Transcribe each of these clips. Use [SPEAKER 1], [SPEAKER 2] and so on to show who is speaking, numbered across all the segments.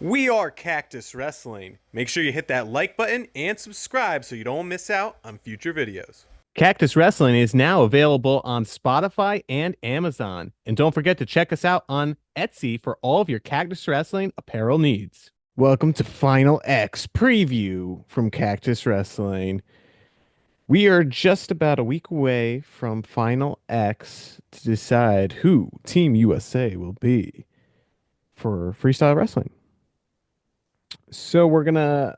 [SPEAKER 1] We are Cactus Wrestling. Make sure you hit that like button and subscribe so you don't miss out on future videos.
[SPEAKER 2] Cactus Wrestling is now available on Spotify and Amazon. And don't forget to check us out on Etsy for all of your Cactus Wrestling apparel needs. Welcome to Final X preview from Cactus Wrestling. We are just about a week away from Final X to decide who Team USA will be for freestyle wrestling. So we're gonna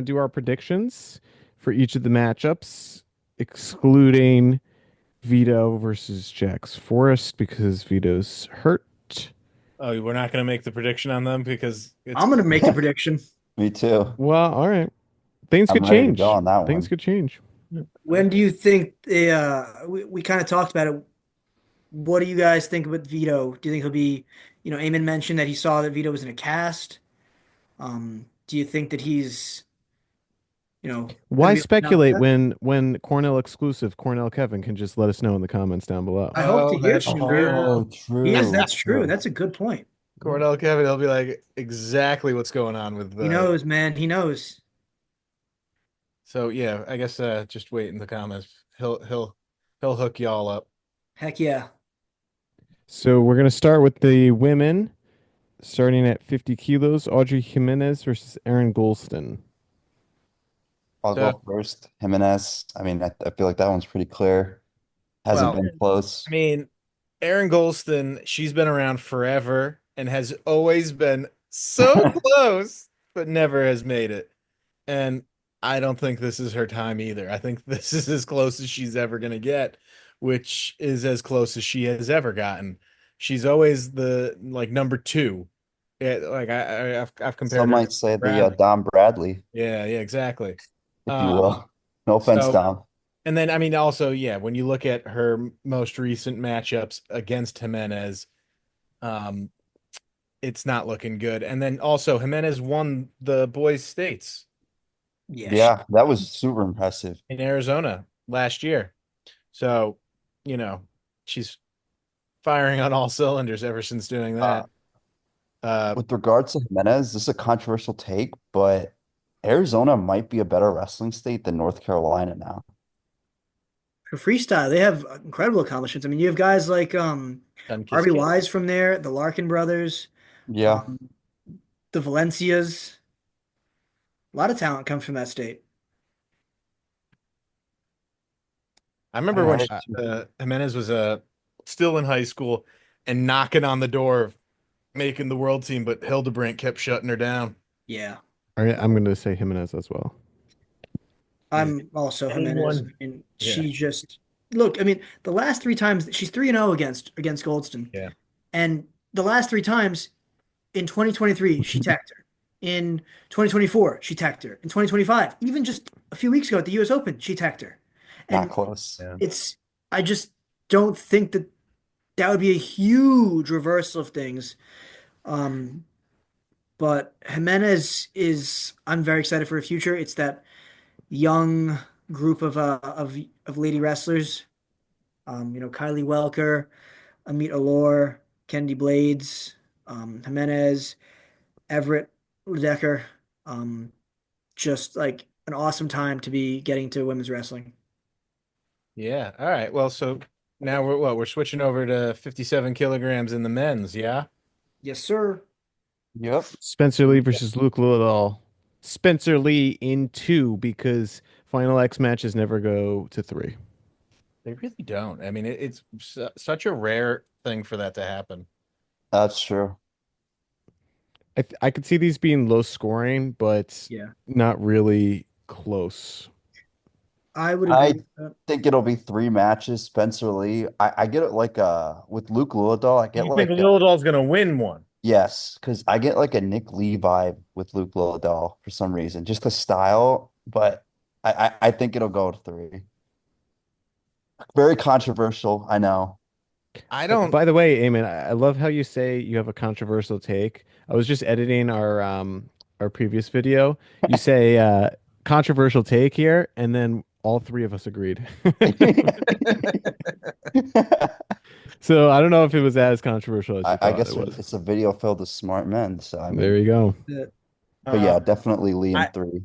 [SPEAKER 2] do our predictions for each of the matchups, excluding Vito versus Jax Forrest because Vito's hurt.
[SPEAKER 3] Oh, we're not going to make the prediction on them because it's
[SPEAKER 4] I'm gonna make the prediction.
[SPEAKER 5] Me too.
[SPEAKER 2] Well, all right. Things
[SPEAKER 5] I'm
[SPEAKER 2] could
[SPEAKER 5] ready to go
[SPEAKER 2] change.
[SPEAKER 5] on that
[SPEAKER 2] Things
[SPEAKER 5] one.
[SPEAKER 2] could change.
[SPEAKER 4] When do you think we kind of talked about it? What do you guys think about Vito? Do you think he'll be, Eamon mentioned that he saw that Vito was in a cast. Do you think that he's,
[SPEAKER 2] Why
[SPEAKER 4] gonna be open up
[SPEAKER 2] speculate
[SPEAKER 4] there?
[SPEAKER 2] when Cornell exclusive Cornell Kevin can just let us know in the comments down below?
[SPEAKER 4] I hope
[SPEAKER 3] oh,
[SPEAKER 4] to hear
[SPEAKER 3] that's
[SPEAKER 4] from him,
[SPEAKER 3] true.
[SPEAKER 4] man.
[SPEAKER 5] Oh,
[SPEAKER 4] Yes,
[SPEAKER 5] true.
[SPEAKER 4] that's true.
[SPEAKER 5] True.
[SPEAKER 4] That's a good point.
[SPEAKER 3] Cornell Kevin, he'll be like exactly what's going on with
[SPEAKER 4] He
[SPEAKER 3] the.
[SPEAKER 4] knows, man. He knows.
[SPEAKER 3] So yeah, I guess just wait in the comments. He'll hook y'all up.
[SPEAKER 4] Heck yeah.
[SPEAKER 2] So we're gonna start with the women, starting at 50 kilos. Audrey Jimenez versus Aaron Golston.
[SPEAKER 5] I'll
[SPEAKER 3] So
[SPEAKER 5] go first. Jimenez. I feel like that one's pretty clear. Hasn't
[SPEAKER 3] well,
[SPEAKER 5] been close.
[SPEAKER 3] I mean, Erin Golston, she's been around forever and has always been so close, but never has made it. And I don't think this is her time either. I think this is as close as she's ever going to get, which is as close as she has ever gotten. She's always the like number two. Yeah, like I've compared
[SPEAKER 5] Some
[SPEAKER 3] her
[SPEAKER 5] might
[SPEAKER 3] to
[SPEAKER 5] say the
[SPEAKER 3] Bradley.
[SPEAKER 5] Dom Bradley,
[SPEAKER 3] Yeah, exactly.
[SPEAKER 5] if you
[SPEAKER 3] Um,
[SPEAKER 5] will. No offense,
[SPEAKER 3] so
[SPEAKER 5] Dom.
[SPEAKER 3] and then I mean also, yeah, when you look at her most recent matchups against Jimenez, um, it's not looking good. And then also Jimenez won the boys states
[SPEAKER 4] Yeah.
[SPEAKER 5] Yeah, that was super impressive.
[SPEAKER 3] in Arizona last year. So, you know, she's firing on all cylinders ever since doing
[SPEAKER 5] Uh,
[SPEAKER 3] that. Uh,
[SPEAKER 5] with regards to Jimenez, this is a controversial take, but Arizona might be a better wrestling state than North Carolina now.
[SPEAKER 4] For freestyle, they have incredible accomplishments. I mean, you have guys like
[SPEAKER 3] Done Kiss
[SPEAKER 4] Harvey
[SPEAKER 3] Kiss.
[SPEAKER 4] Wise from there, the Larkin brothers,
[SPEAKER 5] Yeah.
[SPEAKER 4] um, the Valencias. A lot of talent comes from that state.
[SPEAKER 3] I remember
[SPEAKER 5] All
[SPEAKER 3] when
[SPEAKER 5] right.
[SPEAKER 3] Jimenez was still in high school and knocking on the door of making the world team, but Hildebrandt kept shutting her down.
[SPEAKER 4] Yeah.
[SPEAKER 2] All right, I'm gonna say Jimenez as well.
[SPEAKER 3] Yeah.
[SPEAKER 4] I'm also Jimenez.
[SPEAKER 3] Anyone?
[SPEAKER 4] And
[SPEAKER 3] Yeah.
[SPEAKER 4] she just look, I mean, the last three times she's 3-0 against Goldston.
[SPEAKER 3] Yeah.
[SPEAKER 4] And the last three times in 2023, she tagged her. In 2024, she tagged her. In 2025, even just a few weeks ago at the US Open, she tagged her.
[SPEAKER 5] Not
[SPEAKER 4] And
[SPEAKER 5] close.
[SPEAKER 3] Yeah.
[SPEAKER 4] I just don't think that that would be a huge reversal of things. Um, but Jimenez I'm very excited for her future. It's that young group of lady wrestlers. Kylie Welker, Amit Allure, Kendi Blades, Jimenez, Everett Ledecker. Um, just like an awesome time to be getting to women's wrestling.
[SPEAKER 3] Yeah. All right. Well, so now we're switching over to 57 kilograms in the men's, yeah?
[SPEAKER 4] Yes, sir.
[SPEAKER 5] Yep.
[SPEAKER 2] Spencer Lee versus Luke Liddell. Spencer Lee in two because Final X matches never go to three.
[SPEAKER 3] They really don't. I mean, it's such a rare thing for that to happen.
[SPEAKER 5] That's true.
[SPEAKER 2] I could see these being low scoring, but
[SPEAKER 4] Yeah,
[SPEAKER 2] not really close.
[SPEAKER 4] I would agree
[SPEAKER 5] I
[SPEAKER 4] with that.
[SPEAKER 5] think it'll be three matches. Spencer Lee. I get it like with Luke Lilladall, I get
[SPEAKER 3] You think
[SPEAKER 5] like
[SPEAKER 3] Lilladall's gonna win one?
[SPEAKER 5] yes, because I get like a Nick Lee vibe with Luke Lilladall for some reason. Just the style, but I think it'll go to three. Very controversial, I know.
[SPEAKER 3] I don't.
[SPEAKER 2] By the way, Eamon, I love how you say you have a controversial take. I was just editing our previous video. You say controversial take here, and then all three of us agreed. So I don't know if it was as controversial as you
[SPEAKER 5] I
[SPEAKER 2] thought it
[SPEAKER 5] guess
[SPEAKER 2] was.
[SPEAKER 5] it's a video filled with smart men. So I
[SPEAKER 2] There
[SPEAKER 5] mean,
[SPEAKER 2] you go.
[SPEAKER 5] but
[SPEAKER 3] Uh,
[SPEAKER 5] yeah, definitely Lee in
[SPEAKER 3] I
[SPEAKER 5] three.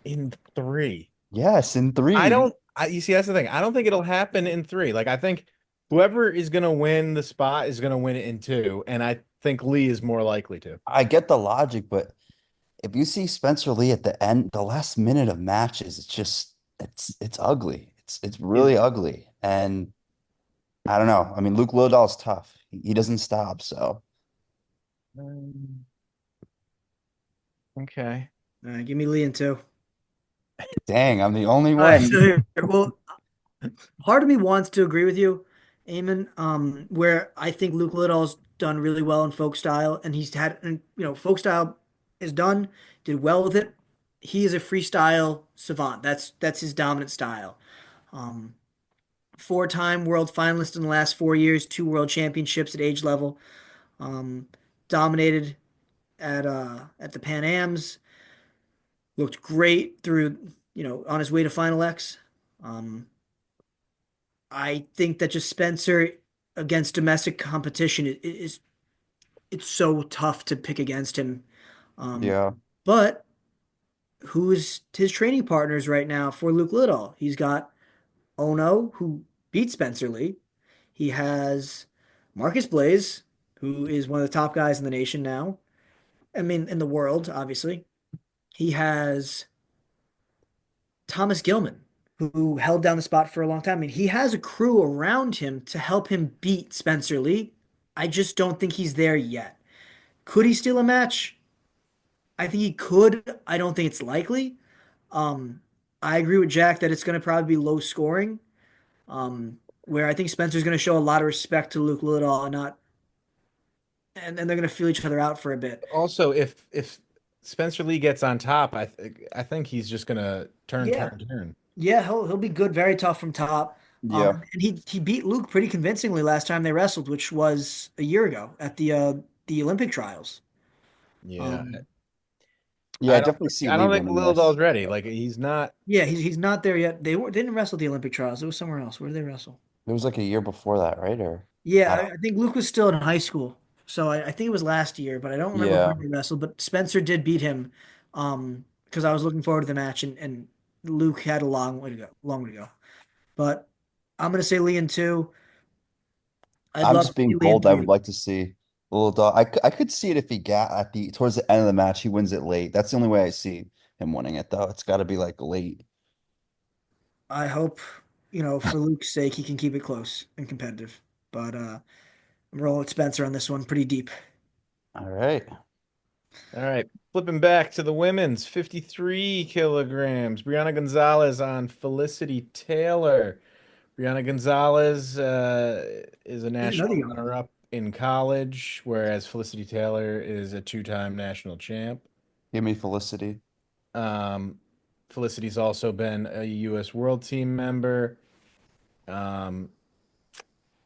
[SPEAKER 3] in three.
[SPEAKER 5] Yes, in
[SPEAKER 3] I
[SPEAKER 5] three.
[SPEAKER 3] don't. You see, that's the thing. I don't think it'll happen in three. Like I think whoever is gonna win the spot is gonna win it in two, and I think Lee is more likely to.
[SPEAKER 5] I get the logic, but if you see Spencer Lee at the end, the last minute of matches, it's just it's ugly. It's
[SPEAKER 3] Yeah.
[SPEAKER 5] really ugly. And I don't know. I mean, Luke Lodal's tough. He doesn't stop. So
[SPEAKER 3] Um, okay.
[SPEAKER 4] Give me Lee in two.
[SPEAKER 5] dang, I'm the only
[SPEAKER 4] All right,
[SPEAKER 5] one.
[SPEAKER 4] so here, well, part of me wants to agree with you, Eamon, where I think Luke Little's done really well in folk style, and he's had, and folk style is done, did well with it. He is a freestyle savant. That's his dominant style. Um, Four-time world finalist in the last 4 years, two world championships at age level. Um, Dominated at the Pan Ams. Looked great through, on his way to Final X. Um, I think that just Spencer against domestic competition is it's so tough to pick against him. Um,
[SPEAKER 5] Yeah.
[SPEAKER 4] but who's his training partners right now for Luke Liddell? He's got Ono, who beat Spencer Lee. He has Marcus Blaze, who is one of the top guys in the nation now. I mean, in the world, obviously. He has Thomas Gilman, who held down the spot for a long time. I mean, he has a crew around him to help him beat Spencer Lee. I just don't think he's there yet. Could he steal a match? I think he could. I don't think it's likely. Um, I agree with Jack that it's going to probably be low scoring, where I think Spencer's going to show a lot of respect to Luke Liddell and not, and they're going to feel each other out for a bit.
[SPEAKER 3] Also, if Spencer Lee gets on top, I think he's just gonna turn,
[SPEAKER 4] Yeah,
[SPEAKER 3] turn, turn.
[SPEAKER 4] yeah, he'll be good, very tough from top.
[SPEAKER 5] Yeah.
[SPEAKER 4] And he beat Luke pretty convincingly last time they wrestled, which was a year ago at the Olympic trials.
[SPEAKER 3] Yeah.
[SPEAKER 4] Um,
[SPEAKER 5] Yeah, I
[SPEAKER 3] I don't
[SPEAKER 5] definitely see
[SPEAKER 3] I
[SPEAKER 5] Lee
[SPEAKER 3] don't think
[SPEAKER 5] winning
[SPEAKER 3] Lil
[SPEAKER 5] this.
[SPEAKER 3] Doll's ready. Like he's not.
[SPEAKER 4] yeah, he's not there yet. They didn't wrestle at the Olympic trials. It was somewhere else. Where did they wrestle?
[SPEAKER 5] It was like a year before that, right? Or
[SPEAKER 4] Yeah,
[SPEAKER 5] I don't.
[SPEAKER 4] I think Luke was still in high school, so I think it was last year, but I don't remember where
[SPEAKER 5] Yeah.
[SPEAKER 4] they wrestled. But Spencer did beat him, because I was looking forward to the match, and Luke had a long way to go, long way to go. But I'm gonna say Lee in two. I'd
[SPEAKER 5] I'm
[SPEAKER 4] love to
[SPEAKER 5] just being
[SPEAKER 4] see Lee in
[SPEAKER 5] bold. I would
[SPEAKER 4] three.
[SPEAKER 5] like to see Little Dog. I could see it if he got at the towards the end of the match, he wins it late. That's the only way I see him winning it, though. It's got to be like late.
[SPEAKER 4] I hope, for Luke's sake, he can keep it close and competitive. But I'm rolling with Spencer on this one, pretty deep.
[SPEAKER 5] All right.
[SPEAKER 3] All right. Flipping back to the women's 53 kilograms. Brianna Gonzalez on Felicity Taylor. Brianna Gonzalez is a
[SPEAKER 4] Another
[SPEAKER 3] national
[SPEAKER 4] young one.
[SPEAKER 3] runner-up in college, whereas Felicity Taylor is a two-time national champ.
[SPEAKER 5] Give me Felicity.
[SPEAKER 3] Um, Felicity's also been a U.S. World Team member. Um,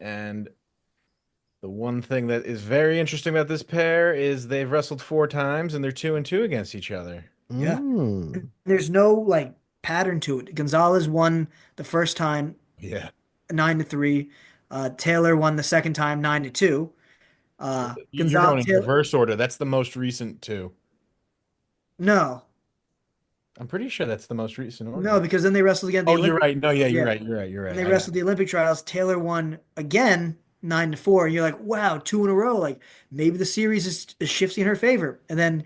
[SPEAKER 3] and the one thing that is very interesting about this pair is they've wrestled four times and they're 2-2 against each other.
[SPEAKER 4] Yeah.
[SPEAKER 2] Mm.
[SPEAKER 4] There's no like pattern to it. Gonzalez won the first time
[SPEAKER 3] Yeah.
[SPEAKER 4] 9-3. Taylor won the second time 9-2.
[SPEAKER 3] You're
[SPEAKER 4] Gonzalez
[SPEAKER 3] going in
[SPEAKER 4] Taylor,
[SPEAKER 3] reverse order. That's the most recent two.
[SPEAKER 4] no,
[SPEAKER 3] I'm pretty sure that's the most recent
[SPEAKER 4] no,
[SPEAKER 3] order.
[SPEAKER 4] because then they wrestled again at the
[SPEAKER 3] Oh, you're
[SPEAKER 4] Olympic.
[SPEAKER 3] right. No, yeah, you're
[SPEAKER 4] Yeah.
[SPEAKER 3] right. You're right. You're
[SPEAKER 4] And
[SPEAKER 3] right.
[SPEAKER 4] they
[SPEAKER 3] I got
[SPEAKER 4] wrestled the Olympic trials. Taylor won again 9-4. And you're like, wow, two in a row. Like maybe the series is shifting in her favor. And then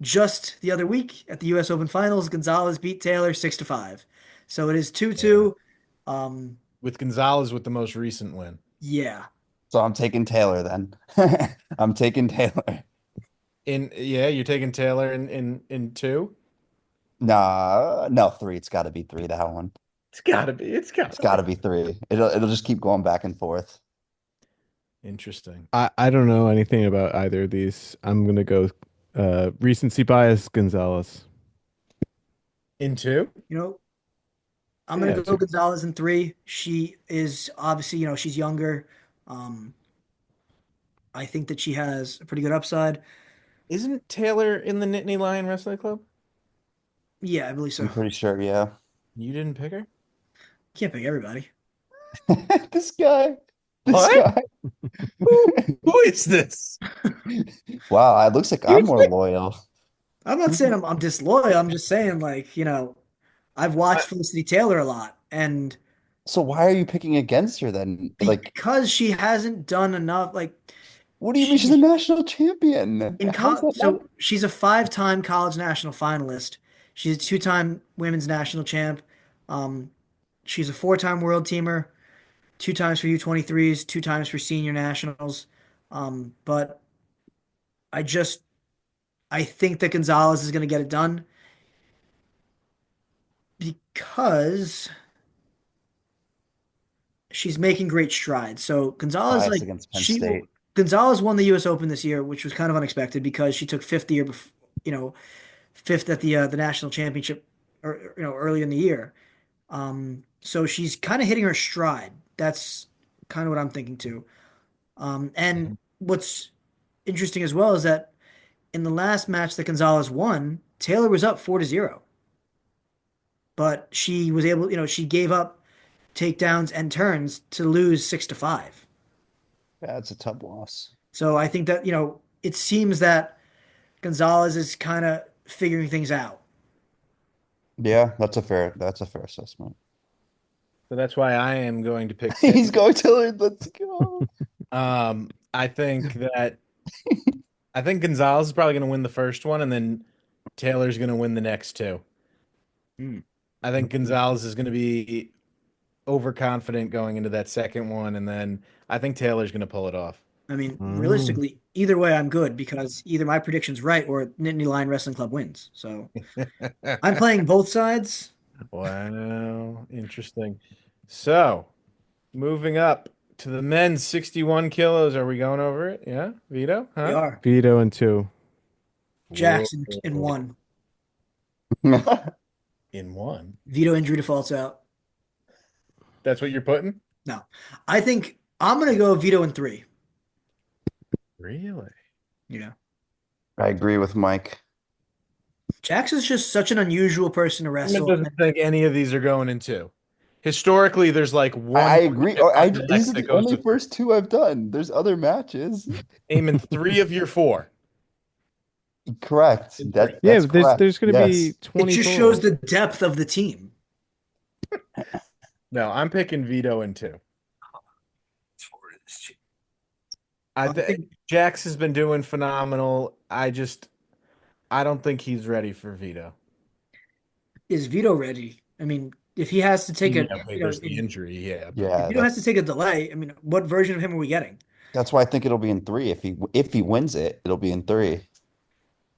[SPEAKER 4] just the other week at the US Open Finals, Gonzalez beat Taylor 6-5. So it is
[SPEAKER 3] yeah.
[SPEAKER 4] 2-2. Um,
[SPEAKER 3] With Gonzalez with the most recent win.
[SPEAKER 4] yeah.
[SPEAKER 5] So I'm taking Taylor then. I'm taking Taylor.
[SPEAKER 3] You're taking Taylor in two?
[SPEAKER 5] Nah, no, three. It's got to be three, that one.
[SPEAKER 3] It's gotta be. It's
[SPEAKER 5] It's
[SPEAKER 3] gotta
[SPEAKER 5] got
[SPEAKER 3] be.
[SPEAKER 5] to be three. It'll just keep going back and forth.
[SPEAKER 3] Interesting.
[SPEAKER 2] I don't know anything about either of these. I'm gonna go recency bias Gonzalez.
[SPEAKER 3] In two?
[SPEAKER 4] You know, I'm gonna
[SPEAKER 3] Yeah,
[SPEAKER 4] go
[SPEAKER 3] two.
[SPEAKER 4] Gonzalez in three. She is obviously, she's younger. Um, I think that she has a pretty good upside.
[SPEAKER 3] Isn't Taylor in the Nittany Lion Wrestling Club?
[SPEAKER 4] Yeah, I believe
[SPEAKER 5] I'm
[SPEAKER 4] so.
[SPEAKER 5] pretty sure, yeah.
[SPEAKER 3] You didn't pick her?
[SPEAKER 4] Can't pick everybody.
[SPEAKER 5] This guy. This
[SPEAKER 3] What?
[SPEAKER 5] guy.
[SPEAKER 3] Who is this?
[SPEAKER 5] Wow, it looks like I'm more loyal.
[SPEAKER 4] I'm not saying I'm disloyal. I'm just saying, like, I've watched Felicity Taylor a lot, and
[SPEAKER 5] So why are you picking against her then? Like,
[SPEAKER 4] because she hasn't done enough, like,
[SPEAKER 5] what do you mean she's a
[SPEAKER 4] she
[SPEAKER 5] national champion? How's that not?
[SPEAKER 4] so she's a five-time college national finalist. She's a two-time women's national champ. Um, she's a four-time world teamer, two times for U23s, two times for senior nationals. But I just I think that Gonzalez is going to get it done because she's making great strides. So Gonzalez,
[SPEAKER 5] Bias
[SPEAKER 4] like
[SPEAKER 5] against Penn State.
[SPEAKER 4] Gonzalez won the U.S. Open this year, which was kind of unexpected because she took fifth the year before, fifth at the national championship, or early in the year. So she's kind of hitting her stride. That's kind of what I'm thinking too. And what's interesting as well is that in the last match that Gonzalez won, Taylor was up 4-0, but she was able, she gave up takedowns and turns to lose 6-5.
[SPEAKER 5] Yeah, it's a tough loss.
[SPEAKER 4] So I think that, it seems that Gonzalez is kind of figuring things out.
[SPEAKER 5] Yeah, that's a fair assessment.
[SPEAKER 3] So that's why I am going to pick
[SPEAKER 5] He's
[SPEAKER 3] Taylor.
[SPEAKER 5] going Taylor. Let's go.
[SPEAKER 3] I think that I think Gonzalez is probably going to win the first one, and then Taylor's going to win the next two.
[SPEAKER 4] Hmm.
[SPEAKER 3] I think Gonzalez is going to be overconfident going into that second one, and then I think Taylor's going to pull it off.
[SPEAKER 4] I mean,
[SPEAKER 2] Mm.
[SPEAKER 4] realistically, either way, I'm good because either my prediction's right or Nittany Lion Wrestling Club wins. So I'm playing both sides.
[SPEAKER 3] Wow, interesting. So, moving up to the men's 61 kilos. Are we going over it? Yeah, Vito,
[SPEAKER 4] We
[SPEAKER 3] huh?
[SPEAKER 4] are.
[SPEAKER 2] Vito and two.
[SPEAKER 3] Whoa.
[SPEAKER 4] Jackson in one.
[SPEAKER 3] In one.
[SPEAKER 4] Veto injury defaults out.
[SPEAKER 3] That's what you're putting?
[SPEAKER 4] No, I think I'm gonna go veto in three.
[SPEAKER 3] Really?
[SPEAKER 4] Yeah,
[SPEAKER 5] I agree with Mike.
[SPEAKER 4] Jackson's just such an unusual person to
[SPEAKER 3] It
[SPEAKER 4] wrestle.
[SPEAKER 3] doesn't think any of these are going in two. Historically, there's like
[SPEAKER 5] I
[SPEAKER 3] one
[SPEAKER 5] agree.
[SPEAKER 3] bracket on the
[SPEAKER 5] These
[SPEAKER 3] X
[SPEAKER 5] are
[SPEAKER 3] that
[SPEAKER 5] the
[SPEAKER 3] goes
[SPEAKER 5] only
[SPEAKER 3] to three.
[SPEAKER 5] first two I've done. There's other matches.
[SPEAKER 3] Aim in three of your four.
[SPEAKER 5] Correct.
[SPEAKER 3] In three.
[SPEAKER 2] Yeah,
[SPEAKER 5] That's
[SPEAKER 2] but there's
[SPEAKER 5] correct.
[SPEAKER 2] going to be
[SPEAKER 5] Yes.
[SPEAKER 4] It
[SPEAKER 2] 20
[SPEAKER 4] just shows
[SPEAKER 2] total.
[SPEAKER 4] the depth of the team.
[SPEAKER 3] No, I'm picking Vito in two. I
[SPEAKER 4] I
[SPEAKER 3] think
[SPEAKER 4] think
[SPEAKER 3] Jax has been doing phenomenal. I don't think he's ready for Vito.
[SPEAKER 4] is Vito ready? I mean, if he has to take a,
[SPEAKER 3] Yeah, wait, there's the injury, yeah, but
[SPEAKER 4] if
[SPEAKER 5] Yeah,
[SPEAKER 4] Vito has to take a delay, I mean, what version of him are we getting?
[SPEAKER 5] that's why I think it'll be in three. If he wins it, it'll be in three.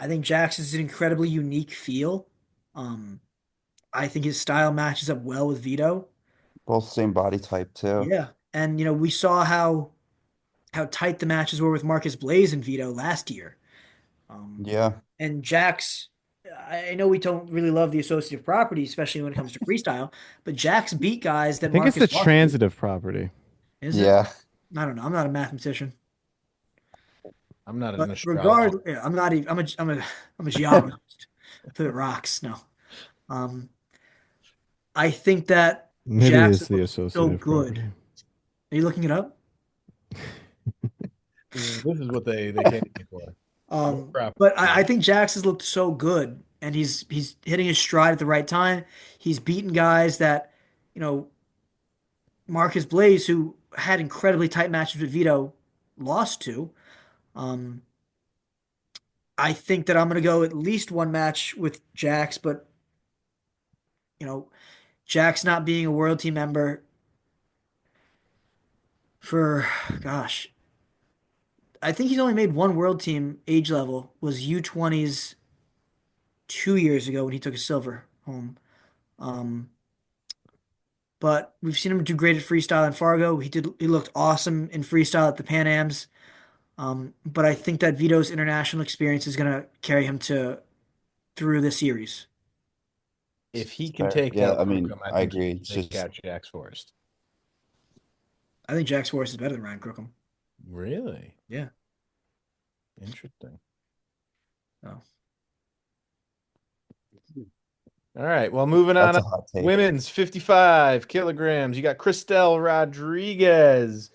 [SPEAKER 4] I think Jax is an incredibly unique feel. Um, I think his style matches up well with Vito.
[SPEAKER 5] Both same body type too.
[SPEAKER 4] Yeah, and we saw how tight the matches were with Marcus Blaze and Vito last year. Um,
[SPEAKER 5] Yeah.
[SPEAKER 4] and Jax, I know we don't really love the associative property, especially when it comes to freestyle, but Jax beat guys
[SPEAKER 2] I
[SPEAKER 4] that
[SPEAKER 2] think it's the
[SPEAKER 4] Marcus lost to.
[SPEAKER 2] transitive property.
[SPEAKER 4] Is it?
[SPEAKER 5] Yeah.
[SPEAKER 4] I don't know. I'm not a mathematician,
[SPEAKER 3] I'm not an
[SPEAKER 4] but
[SPEAKER 3] astrologer.
[SPEAKER 4] yeah, I'm not even. I'm a geologist. I put it rocks. No. Um, I think that
[SPEAKER 2] It
[SPEAKER 4] Jax
[SPEAKER 2] is the
[SPEAKER 4] looks so
[SPEAKER 2] associative
[SPEAKER 4] good.
[SPEAKER 2] property.
[SPEAKER 4] Are you looking it up?
[SPEAKER 3] This is what they came to me for. More profit.
[SPEAKER 4] But I think Jax has looked so good, and he's hitting his stride at the right time. He's beaten guys that, you know, Marcus Blaze, who had incredibly tight matches with Vito, lost to. Um, I think that I'm going to go at least one match with Jax, but you know, Jax not being a world team member for, gosh, I think he's only made one world team age level was U20s 2 years ago when he took a silver home. Um, but we've seen him do great at freestyle in Fargo. He looked awesome in freestyle at the Pan Ams. But I think that Vito's international experience is going to carry him to through this series.
[SPEAKER 3] If he can
[SPEAKER 5] Fair.
[SPEAKER 3] take
[SPEAKER 5] Yeah,
[SPEAKER 3] out
[SPEAKER 5] I mean,
[SPEAKER 3] Crookham, I
[SPEAKER 5] I
[SPEAKER 3] think he
[SPEAKER 5] agree.
[SPEAKER 3] can
[SPEAKER 5] It's
[SPEAKER 3] take
[SPEAKER 5] just
[SPEAKER 3] out Jax Forrest.
[SPEAKER 4] I think Jax Forrest is better than Ryan Crookham.
[SPEAKER 3] Really?
[SPEAKER 4] Yeah.
[SPEAKER 3] Interesting.
[SPEAKER 4] Oh.
[SPEAKER 3] All right. Well, moving on
[SPEAKER 5] that's a
[SPEAKER 3] up.
[SPEAKER 5] hot take.
[SPEAKER 3] Women's 55 kilograms. You got Cristel Rodriguez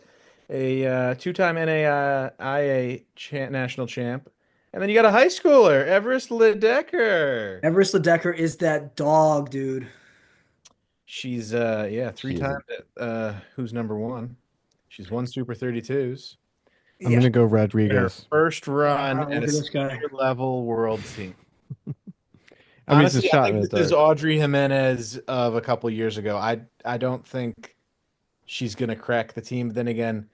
[SPEAKER 3] a two-time NAIA national champ. And then you got a high schooler, Everest Ledecker.
[SPEAKER 4] Everest Ledecker is that dog, dude.
[SPEAKER 3] She's yeah, three
[SPEAKER 5] She is
[SPEAKER 3] times who's number one. She's won Super 32s.
[SPEAKER 2] I'm
[SPEAKER 4] Yeah.
[SPEAKER 2] gonna go
[SPEAKER 3] In her
[SPEAKER 2] Rodriguez.
[SPEAKER 3] first run
[SPEAKER 4] Wow,
[SPEAKER 3] at
[SPEAKER 4] look
[SPEAKER 3] a
[SPEAKER 4] at this guy.
[SPEAKER 3] senior level world team.
[SPEAKER 2] I mean, it's a
[SPEAKER 3] Honestly, I
[SPEAKER 2] shot in
[SPEAKER 3] think
[SPEAKER 2] the
[SPEAKER 3] this is
[SPEAKER 2] dark.
[SPEAKER 3] Audrey Jimenez of a couple years ago. I don't think she's gonna crack the team. But then again,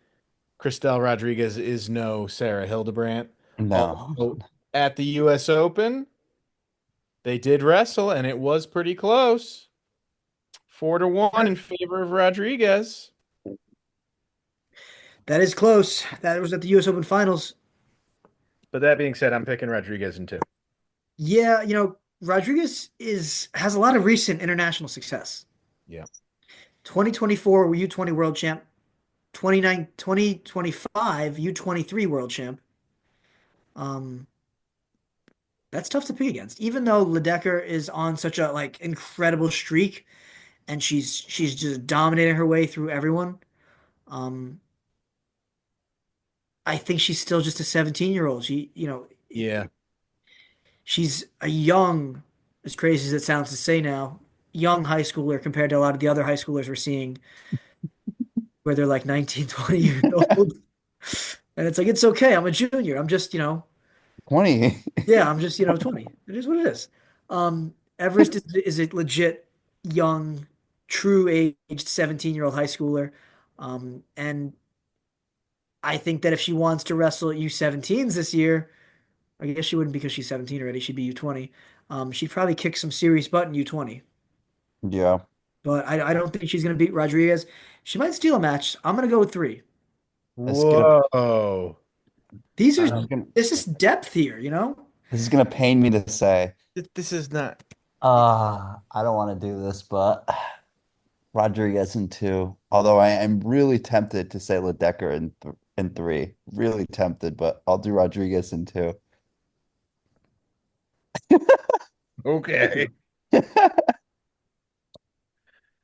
[SPEAKER 3] Christelle Rodriguez is no Sarah Hildebrandt.
[SPEAKER 5] no.
[SPEAKER 3] Although at the U.S. Open, they did wrestle, and it was pretty close. 4-1 in favor of Rodriguez.
[SPEAKER 4] That is close. That was at the U.S. Open Finals.
[SPEAKER 3] But that being said, I'm picking Rodriguez in two.
[SPEAKER 4] Yeah, Rodriguez has a lot of recent international success.
[SPEAKER 3] Yeah.
[SPEAKER 4] 2024 U20 World Champ, 2025 U23 World Champ. Um, that's tough to pick against. Even though Ledecker is on such a like incredible streak and she's just dominating her way through everyone. Um, I think she's still just a 17-year-old.
[SPEAKER 3] Yeah.
[SPEAKER 4] She's a young, as crazy as it sounds to say now, young high schooler compared to a lot of the other high schoolers we're seeing where they're like 19, 20 years old. And it's like, it's okay. I'm a junior. I'm just,
[SPEAKER 5] 20.
[SPEAKER 4] yeah, I'm just, 20. It is what it is. Everest is a legit young, true aged 17-year-old high schooler. And I think that if she wants to wrestle at U17s this year, I guess she wouldn't because she's 17 already. She'd be U20. She'd probably kick some serious butt in U20.
[SPEAKER 5] Yeah.
[SPEAKER 4] But I don't think she's going to beat Rodriguez. She might steal a match. I'm going to go with 3.
[SPEAKER 5] This is gonna
[SPEAKER 3] Whoa.
[SPEAKER 4] These
[SPEAKER 5] this
[SPEAKER 4] are
[SPEAKER 5] is gonna
[SPEAKER 4] this is depth here.
[SPEAKER 5] this is gonna pain me to say.
[SPEAKER 3] This is not.
[SPEAKER 5] I don't want to do this, but Rodriguez in two. Although I am really tempted to say Ledecker in three. Really tempted, but I'll do Rodriguez in two.
[SPEAKER 3] Okay.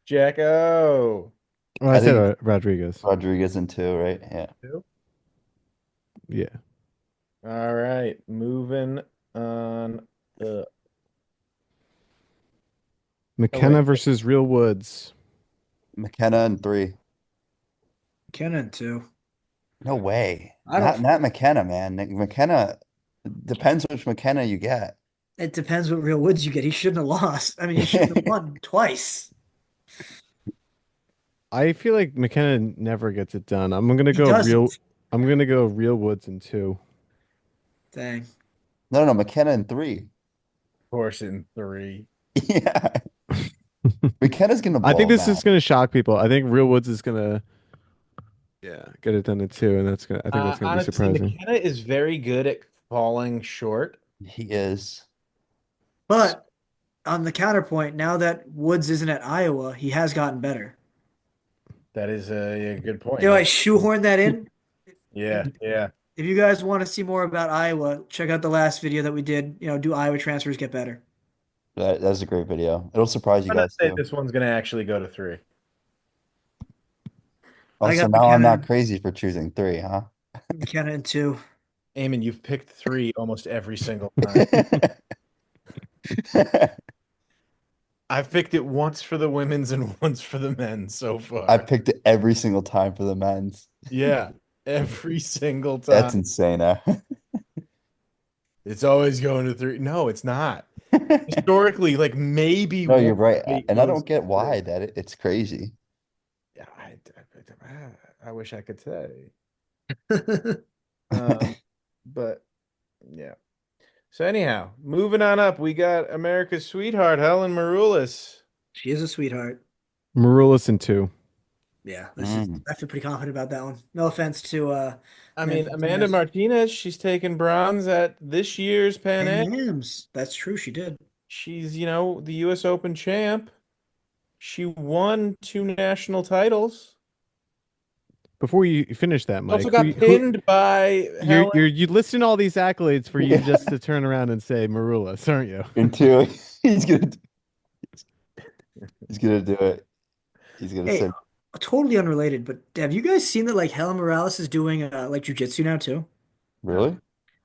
[SPEAKER 3] Jacko.
[SPEAKER 2] Well,
[SPEAKER 5] I
[SPEAKER 2] I said
[SPEAKER 5] think
[SPEAKER 2] Rodriguez.
[SPEAKER 5] Rodriguez in two, right? Yeah.
[SPEAKER 2] Yeah.
[SPEAKER 3] All right. Moving on. Wait.
[SPEAKER 2] McKenna versus Real Woods.
[SPEAKER 5] McKenna in three.
[SPEAKER 4] Kenan too.
[SPEAKER 5] No way.
[SPEAKER 4] I
[SPEAKER 5] Not
[SPEAKER 4] don't.
[SPEAKER 5] not McKenna, man. McKenna depends which McKenna you get.
[SPEAKER 4] It depends what Real Woods you get. He shouldn't have lost. I mean, he shouldn't have won twice.
[SPEAKER 2] I feel like McKenna never gets it done. I'm gonna
[SPEAKER 4] He
[SPEAKER 2] go real.
[SPEAKER 4] doesn't.
[SPEAKER 2] I'm gonna go Real Woods in two.
[SPEAKER 4] Dang.
[SPEAKER 5] No, McKenna in three.
[SPEAKER 3] Horse in three.
[SPEAKER 5] Yeah. McKenna's gonna
[SPEAKER 2] I
[SPEAKER 5] blow
[SPEAKER 2] think
[SPEAKER 5] him
[SPEAKER 2] this is
[SPEAKER 5] out.
[SPEAKER 2] gonna shock people. I think Real Woods is gonna, yeah, get it done in two, and that's gonna. I think that's gonna be
[SPEAKER 3] Honestly,
[SPEAKER 2] surprising.
[SPEAKER 3] McKenna is very good at falling short.
[SPEAKER 5] He is.
[SPEAKER 4] But on the counterpoint, now that Woods isn't at Iowa, he has gotten better.
[SPEAKER 3] That is a good point.
[SPEAKER 4] Did I shoehorn that in?
[SPEAKER 3] Yeah, yeah.
[SPEAKER 4] If you guys want to see more about Iowa, check out the last video that we did. Do Iowa transfers get better?
[SPEAKER 5] That's a great video. It'll surprise you
[SPEAKER 3] I'm gonna
[SPEAKER 5] guys
[SPEAKER 3] say
[SPEAKER 5] too.
[SPEAKER 3] this one's gonna actually go to three.
[SPEAKER 5] Oh,
[SPEAKER 4] I
[SPEAKER 5] so
[SPEAKER 4] got
[SPEAKER 5] now I'm
[SPEAKER 4] McKenna,
[SPEAKER 5] not crazy for choosing three, huh?
[SPEAKER 4] McKenna in 2.
[SPEAKER 3] Eamon, you've picked three almost every single time. I've picked it once for the women's and once for the men so far.
[SPEAKER 5] I picked it every single time for the men's.
[SPEAKER 3] Yeah, every single
[SPEAKER 5] That's
[SPEAKER 3] time.
[SPEAKER 5] insane, huh?
[SPEAKER 3] It's always going to three. No, it's not. Historically, like maybe
[SPEAKER 5] No, you're
[SPEAKER 3] one
[SPEAKER 5] right.
[SPEAKER 3] state
[SPEAKER 5] And I
[SPEAKER 3] goes
[SPEAKER 5] don't get
[SPEAKER 3] to
[SPEAKER 5] why
[SPEAKER 3] three.
[SPEAKER 5] it's crazy.
[SPEAKER 3] Yeah, I wish I could say. But yeah. So anyhow, moving on up, we got America's sweetheart, Helen Maroulis.
[SPEAKER 4] She is a sweetheart.
[SPEAKER 2] Maroulis in two.
[SPEAKER 4] Yeah,
[SPEAKER 5] Mm.
[SPEAKER 4] I feel pretty confident about that one. No offense to
[SPEAKER 3] I
[SPEAKER 4] Amanda
[SPEAKER 3] mean, Amanda Martinez, she's taken bronze at this year's Pan Am.
[SPEAKER 4] Am's. That's true. She did.
[SPEAKER 3] She's, the US Open champ. She won 2 national titles.
[SPEAKER 2] Before you finish that, Mike,
[SPEAKER 3] Also got pinned by Helen.
[SPEAKER 2] you listing all these accolades for you just to turn around and say Maroulis, aren't you?
[SPEAKER 5] In two, he's gonna do it. He's gonna
[SPEAKER 4] Hey,
[SPEAKER 5] say
[SPEAKER 4] totally unrelated, but have you guys seen that like Helen Morales is doing like jujitsu now too?
[SPEAKER 5] Really?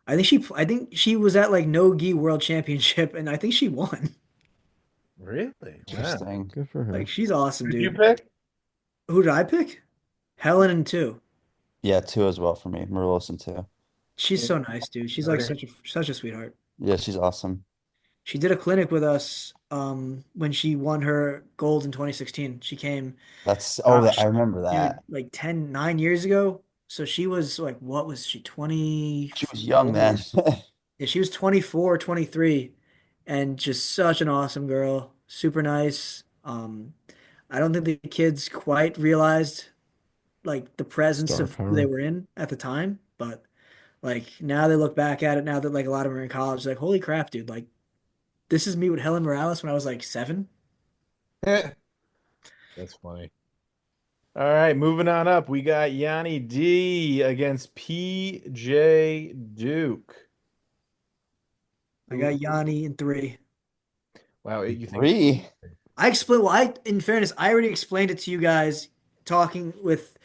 [SPEAKER 4] I think she was at like No Gi World Championship and I think she won.
[SPEAKER 3] Really? Wow.
[SPEAKER 5] Interesting.
[SPEAKER 2] Good for her.
[SPEAKER 4] Like she's awesome,
[SPEAKER 3] Who'd you
[SPEAKER 4] dude.
[SPEAKER 3] pick?
[SPEAKER 4] Who did I pick? Helen and two.
[SPEAKER 5] Yeah, two as well for me. Merlison too.
[SPEAKER 4] She's so nice, dude. She's like such a sweetheart.
[SPEAKER 5] Yeah, she's awesome.
[SPEAKER 4] She did a clinic with us when she won her gold in 2016. She came,
[SPEAKER 5] That's I
[SPEAKER 4] gosh,
[SPEAKER 5] remember
[SPEAKER 4] dude,
[SPEAKER 5] that.
[SPEAKER 4] like 9 years ago. So she was like, what was she,
[SPEAKER 5] She was young
[SPEAKER 4] 24?
[SPEAKER 5] then.
[SPEAKER 4] Yeah, she was 24, 23, and just such an awesome girl. Super nice. I don't think the kids quite realized like the presence
[SPEAKER 2] Star
[SPEAKER 4] of who they
[SPEAKER 2] power.
[SPEAKER 4] were in at the time, but like now they look back at it now that like a lot of them are in college, like, holy crap, dude, like this is me with Helen Morales when I was like 7.
[SPEAKER 3] That's funny. All right, moving on up. We got Yanni D against PJ Duke.
[SPEAKER 4] I
[SPEAKER 3] Who,
[SPEAKER 4] got Yanni in 3.
[SPEAKER 3] wow, you think
[SPEAKER 5] Three.
[SPEAKER 4] I explained, well, in fairness, I already explained it to you guys talking with,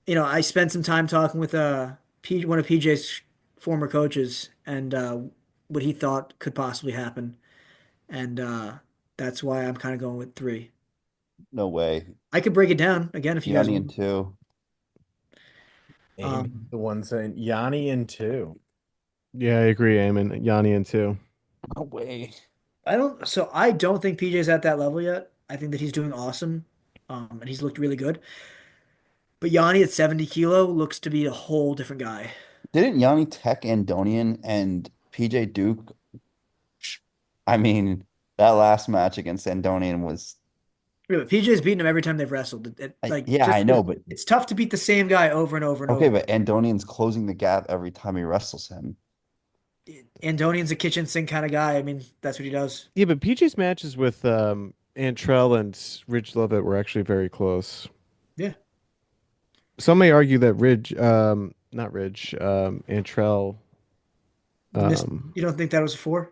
[SPEAKER 4] I spent some time talking with one of PJ's former coaches and what he thought could possibly happen. And that's why I'm kind of going with 3.
[SPEAKER 5] No way.
[SPEAKER 4] I could break it down again if you guys
[SPEAKER 5] Yanni and
[SPEAKER 4] want.
[SPEAKER 5] two.
[SPEAKER 3] Amy,
[SPEAKER 4] Um,
[SPEAKER 3] the one saying Yanni and two?
[SPEAKER 2] Yeah, I agree, Eamon. Yanni and two.
[SPEAKER 5] No way.
[SPEAKER 4] I don't think PJ's at that level yet. I think that he's doing awesome. And he's looked really good. But Yanni at 70 kilo looks to be a whole different guy.
[SPEAKER 5] Didn't Yanni tech Andonian and PJ Duke? I mean, that last match against Andonian was
[SPEAKER 4] Yeah, but PJ's beaten him every time they've wrestled. Like
[SPEAKER 5] yeah,
[SPEAKER 4] just
[SPEAKER 5] I know, but
[SPEAKER 4] it's tough to beat the same guy over and over and
[SPEAKER 5] okay,
[SPEAKER 4] over.
[SPEAKER 5] but Andonian's closing the gap every time he wrestles him.
[SPEAKER 4] Andonian's a kitchen sink kind of guy. I mean, that's what he does.
[SPEAKER 2] Yeah, but PJ's matches with Antrell and Ridge Lovett were actually very close.
[SPEAKER 4] Yeah.
[SPEAKER 2] Some may argue that Ridge, not Ridge, Antrell,
[SPEAKER 4] This,
[SPEAKER 2] um,
[SPEAKER 4] you don't think that was a 4?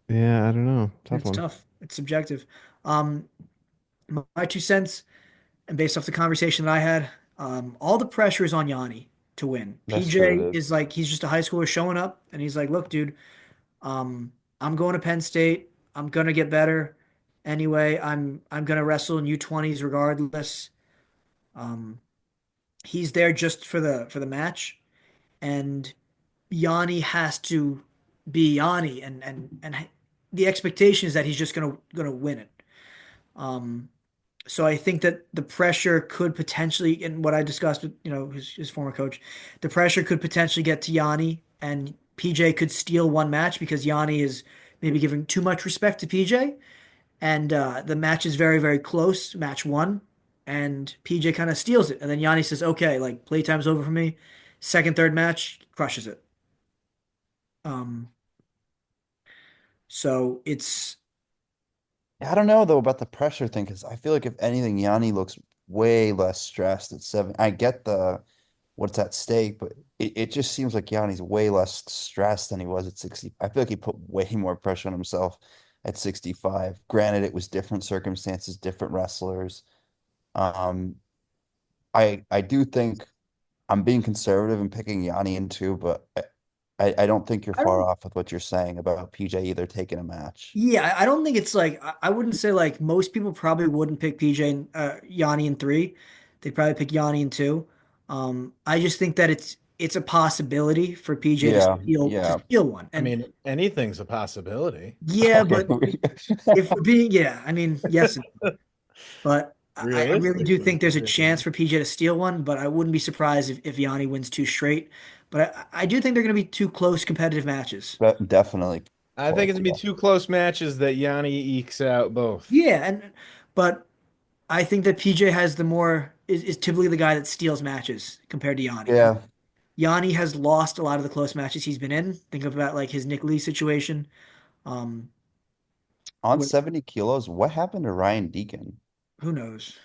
[SPEAKER 2] yeah, I don't know, tough
[SPEAKER 4] It's
[SPEAKER 2] one.
[SPEAKER 4] tough. It's subjective. Um, my 2 cents, and based off the conversation that I had, all the pressure is on Yanni to win.
[SPEAKER 5] That's true,
[SPEAKER 4] PJ
[SPEAKER 5] it is.
[SPEAKER 4] is like he's just a high schooler showing up, and he's like, "Look, dude, I'm going to Penn State. I'm gonna get better anyway. I'm gonna wrestle in U20s regardless." Um, he's there just for the match, and Yanni has to be Yanni, and the expectation is that he's just gonna win it. Um, so I think that the pressure could potentially, and what I discussed with his former coach, the pressure could potentially get to Yanni, and PJ could steal one match because Yanni is maybe giving too much respect to PJ, and the match is very very close, match one, and PJ kind of steals it, and then Yanni says, "Okay, like playtime's over for me." Second, third match, crushes it. Um, so it's
[SPEAKER 5] I don't know though about the pressure thing because I feel like if anything, Yanni looks way less stressed at 7. I get the what's at stake, but it just seems like Yanni's way less stressed than he was at 60. I feel like he put way more pressure on himself at 65. Granted, it was different circumstances, different wrestlers. Um, I do think I'm being conservative and picking Yanni in two, but I don't think you're
[SPEAKER 4] I
[SPEAKER 5] far
[SPEAKER 4] don't.
[SPEAKER 5] off with what you're saying about PJ either taking a match.
[SPEAKER 4] Yeah, I don't think it's like I wouldn't say like most people probably wouldn't pick PJ and Yanni in 3. They'd probably pick Yanni in 2. I just think that it's a possibility for PJ to
[SPEAKER 5] Yeah,
[SPEAKER 4] steal to
[SPEAKER 5] yeah.
[SPEAKER 4] steal one.
[SPEAKER 3] I
[SPEAKER 4] And
[SPEAKER 3] mean, anything's a possibility.
[SPEAKER 4] yeah,
[SPEAKER 5] Okay.
[SPEAKER 4] but if we're being yeah, I mean yes, but I really do
[SPEAKER 3] Realistically,
[SPEAKER 4] think there's a
[SPEAKER 3] yeah.
[SPEAKER 4] chance for PJ to steal one. But I wouldn't be surprised if Yanni wins 2 straight. But I do think they're going to be 2 close competitive matches.
[SPEAKER 5] Definitely
[SPEAKER 3] I think
[SPEAKER 5] close,
[SPEAKER 3] it's gonna be
[SPEAKER 5] yeah.
[SPEAKER 3] 2 close matches that Yanni ekes out both.
[SPEAKER 4] Yeah, but I think that PJ has the more is typically the guy that steals matches compared to Yanni.
[SPEAKER 5] Yeah.
[SPEAKER 4] Yanni has lost a lot of the close matches he's been in. Think about like his Nick Lee situation. Um,
[SPEAKER 5] On
[SPEAKER 4] where,
[SPEAKER 5] 70 kilos, what happened to Ryan Deacon?
[SPEAKER 4] who knows?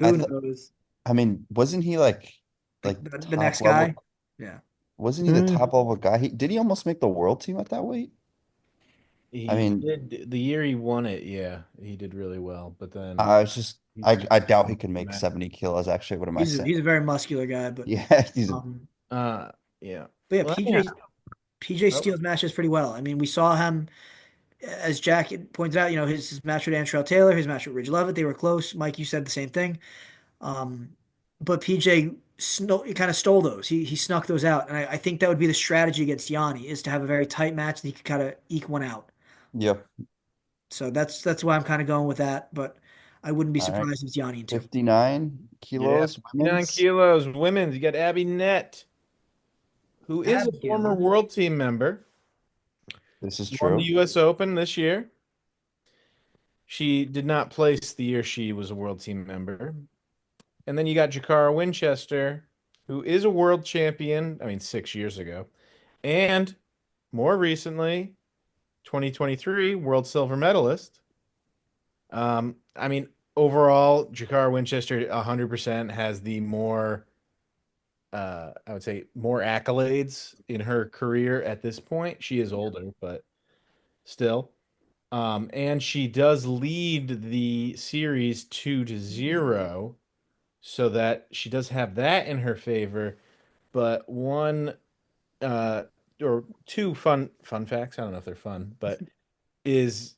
[SPEAKER 5] I
[SPEAKER 4] Who
[SPEAKER 5] th
[SPEAKER 4] knows?
[SPEAKER 5] I mean, wasn't he like
[SPEAKER 4] The
[SPEAKER 5] top
[SPEAKER 4] next guy?
[SPEAKER 5] level?
[SPEAKER 4] Yeah.
[SPEAKER 5] Wasn't he the
[SPEAKER 2] Eh,
[SPEAKER 5] top level guy? Did he almost make the world team at that weight? I
[SPEAKER 3] He
[SPEAKER 5] mean,
[SPEAKER 3] did the year he won it, yeah, he did really well. But then
[SPEAKER 5] I was just I doubt he
[SPEAKER 3] He's
[SPEAKER 5] could make
[SPEAKER 3] mad.
[SPEAKER 5] 70 kilos. Actually, what am I saying?
[SPEAKER 4] He's a very muscular guy, but
[SPEAKER 5] Yeah, he's a,
[SPEAKER 4] um,
[SPEAKER 3] Uh, yeah.
[SPEAKER 4] but yeah,
[SPEAKER 3] Well, yeah.
[SPEAKER 4] PJ
[SPEAKER 3] Oh,
[SPEAKER 4] steals matches pretty well. I mean, we saw him as Jack had pointed out. You know, his match with Antrell Taylor, his match with Ridge Levitt, they were close. Mike, you said the same thing. Um, but PJ kind of stole those. He snuck those out, and I think that would be the strategy against Yanni is to have a very tight match and he could kind of eke one out.
[SPEAKER 5] yep.
[SPEAKER 4] So that's why I'm kind of going with that. But I wouldn't be
[SPEAKER 5] All right.
[SPEAKER 4] surprised if it's Yanni in two.
[SPEAKER 5] 59
[SPEAKER 3] yeah.
[SPEAKER 5] kilos,
[SPEAKER 3] 59
[SPEAKER 5] women's.
[SPEAKER 3] kilos. Women's. You got Abby Nett, who is a former
[SPEAKER 4] Abigail.
[SPEAKER 3] world team member.
[SPEAKER 5] This is
[SPEAKER 3] Won the
[SPEAKER 5] true.
[SPEAKER 3] U.S. Open this year. She did not place the year she was a world team member. And then you got Jakara Winchester, who is a world champion, I mean, 6 years ago. And more recently, 2023 world silver medalist. I mean, overall, Jakara Winchester 100% has the more, I would say, more accolades in her career at this point. She is older, but still. And she does lead the series 2-0, so that she does have that in her favor. But one uh or two fun facts, I don't know if they're fun, but is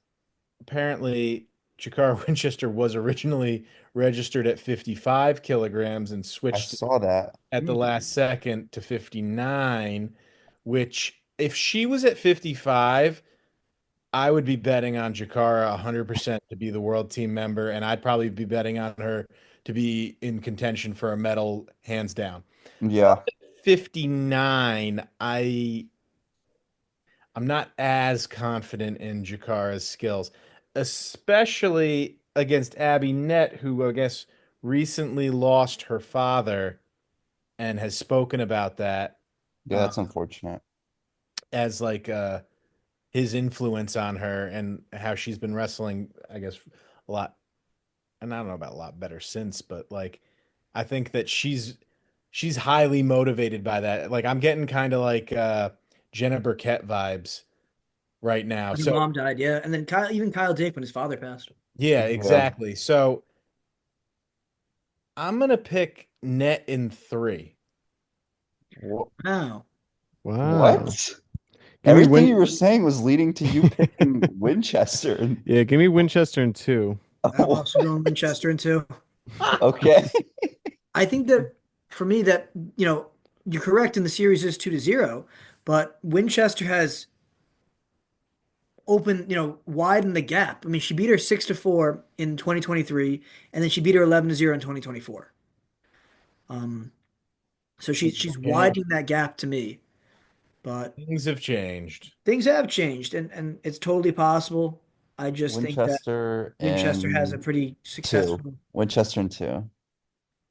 [SPEAKER 3] apparently Jakara Winchester was originally registered at 55 kilograms and
[SPEAKER 5] I
[SPEAKER 3] switched
[SPEAKER 5] saw that.
[SPEAKER 3] at the last second to 59, which if she was at 55, I would be betting on Jakara 100% to be the world team member, and I'd probably be betting on her to be in contention for a medal, hands down.
[SPEAKER 5] Yeah.
[SPEAKER 3] 59, I'm not as confident in Jakara's skills, especially against Abby Nett, who I guess recently lost her father and has spoken about that
[SPEAKER 5] Yeah,
[SPEAKER 3] uh,
[SPEAKER 5] that's unfortunate.
[SPEAKER 3] as like his influence on her and how she's been wrestling, I guess, a lot. And I don't know about a lot better since, but like I think that she's highly motivated by that. Like I'm getting kind of like Jenna Burkett vibes right now.
[SPEAKER 4] When her
[SPEAKER 3] So
[SPEAKER 4] mom died, yeah. And then even Kyle Dake when his father passed.
[SPEAKER 3] yeah,
[SPEAKER 5] Yeah.
[SPEAKER 3] exactly. So I'm gonna pick Net in three.
[SPEAKER 5] Wh-
[SPEAKER 4] Wow.
[SPEAKER 2] Wow.
[SPEAKER 5] What?
[SPEAKER 2] Give me
[SPEAKER 5] Everything
[SPEAKER 2] Win.
[SPEAKER 5] you were saying was leading to you picking Winchester.
[SPEAKER 2] Yeah, give me Winchester in two.
[SPEAKER 4] I'm also going Winchester in two.
[SPEAKER 5] Okay.
[SPEAKER 4] I think that for me that, you're correct in the series is 2-0, but Winchester has widened the gap. I mean, she beat her 6-4 in 2023, and then she beat her 11-0 in 2024. Um, so she's
[SPEAKER 3] Yeah,
[SPEAKER 4] widening that gap to me. But
[SPEAKER 3] things have changed.
[SPEAKER 4] things have changed, and it's totally possible. I just think that
[SPEAKER 5] Winchester
[SPEAKER 4] Winchester has a
[SPEAKER 5] and
[SPEAKER 4] pretty
[SPEAKER 5] two.
[SPEAKER 4] successful
[SPEAKER 5] Winchester and two.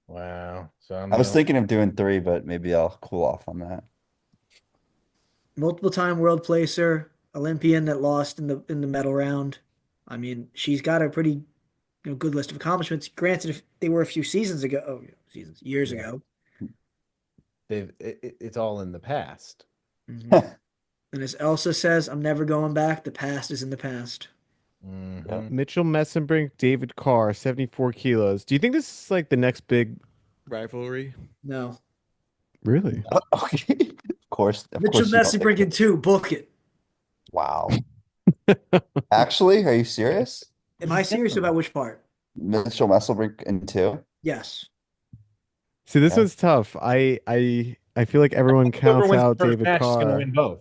[SPEAKER 3] Wow. So I'm
[SPEAKER 5] I
[SPEAKER 3] the
[SPEAKER 5] was
[SPEAKER 3] only.
[SPEAKER 5] thinking of doing three, but maybe I'll cool off on that.
[SPEAKER 4] multiple time world placer, Olympian that lost in the medal round. I mean, she's got a pretty good list of accomplishments. Granted, if they were a few years
[SPEAKER 3] Yeah,
[SPEAKER 4] ago.
[SPEAKER 3] it's all in the past.
[SPEAKER 4] hmm And as Elsa says, I'm never going back. The past is in the past.
[SPEAKER 5] Yep.
[SPEAKER 3] Hmm.
[SPEAKER 2] Mitchell Messenbrink, David Carr, 74 kilos. Do you think this is like the next big rivalry?
[SPEAKER 4] No.
[SPEAKER 2] Really?
[SPEAKER 5] Okay. Of
[SPEAKER 4] Mitchell
[SPEAKER 5] course you don't think
[SPEAKER 4] Messi
[SPEAKER 5] that.
[SPEAKER 4] in two. Book it.
[SPEAKER 5] Wow. Actually, are you serious?
[SPEAKER 4] Am I serious about which part?
[SPEAKER 5] Mitchell Messelbrink in two?
[SPEAKER 4] Yes.
[SPEAKER 2] See, this
[SPEAKER 5] Okay.
[SPEAKER 2] one's tough. I feel like everyone
[SPEAKER 3] Whoever
[SPEAKER 2] counts
[SPEAKER 3] wins the
[SPEAKER 2] out
[SPEAKER 3] first
[SPEAKER 2] David
[SPEAKER 3] match is going to
[SPEAKER 2] Carr.
[SPEAKER 3] win both.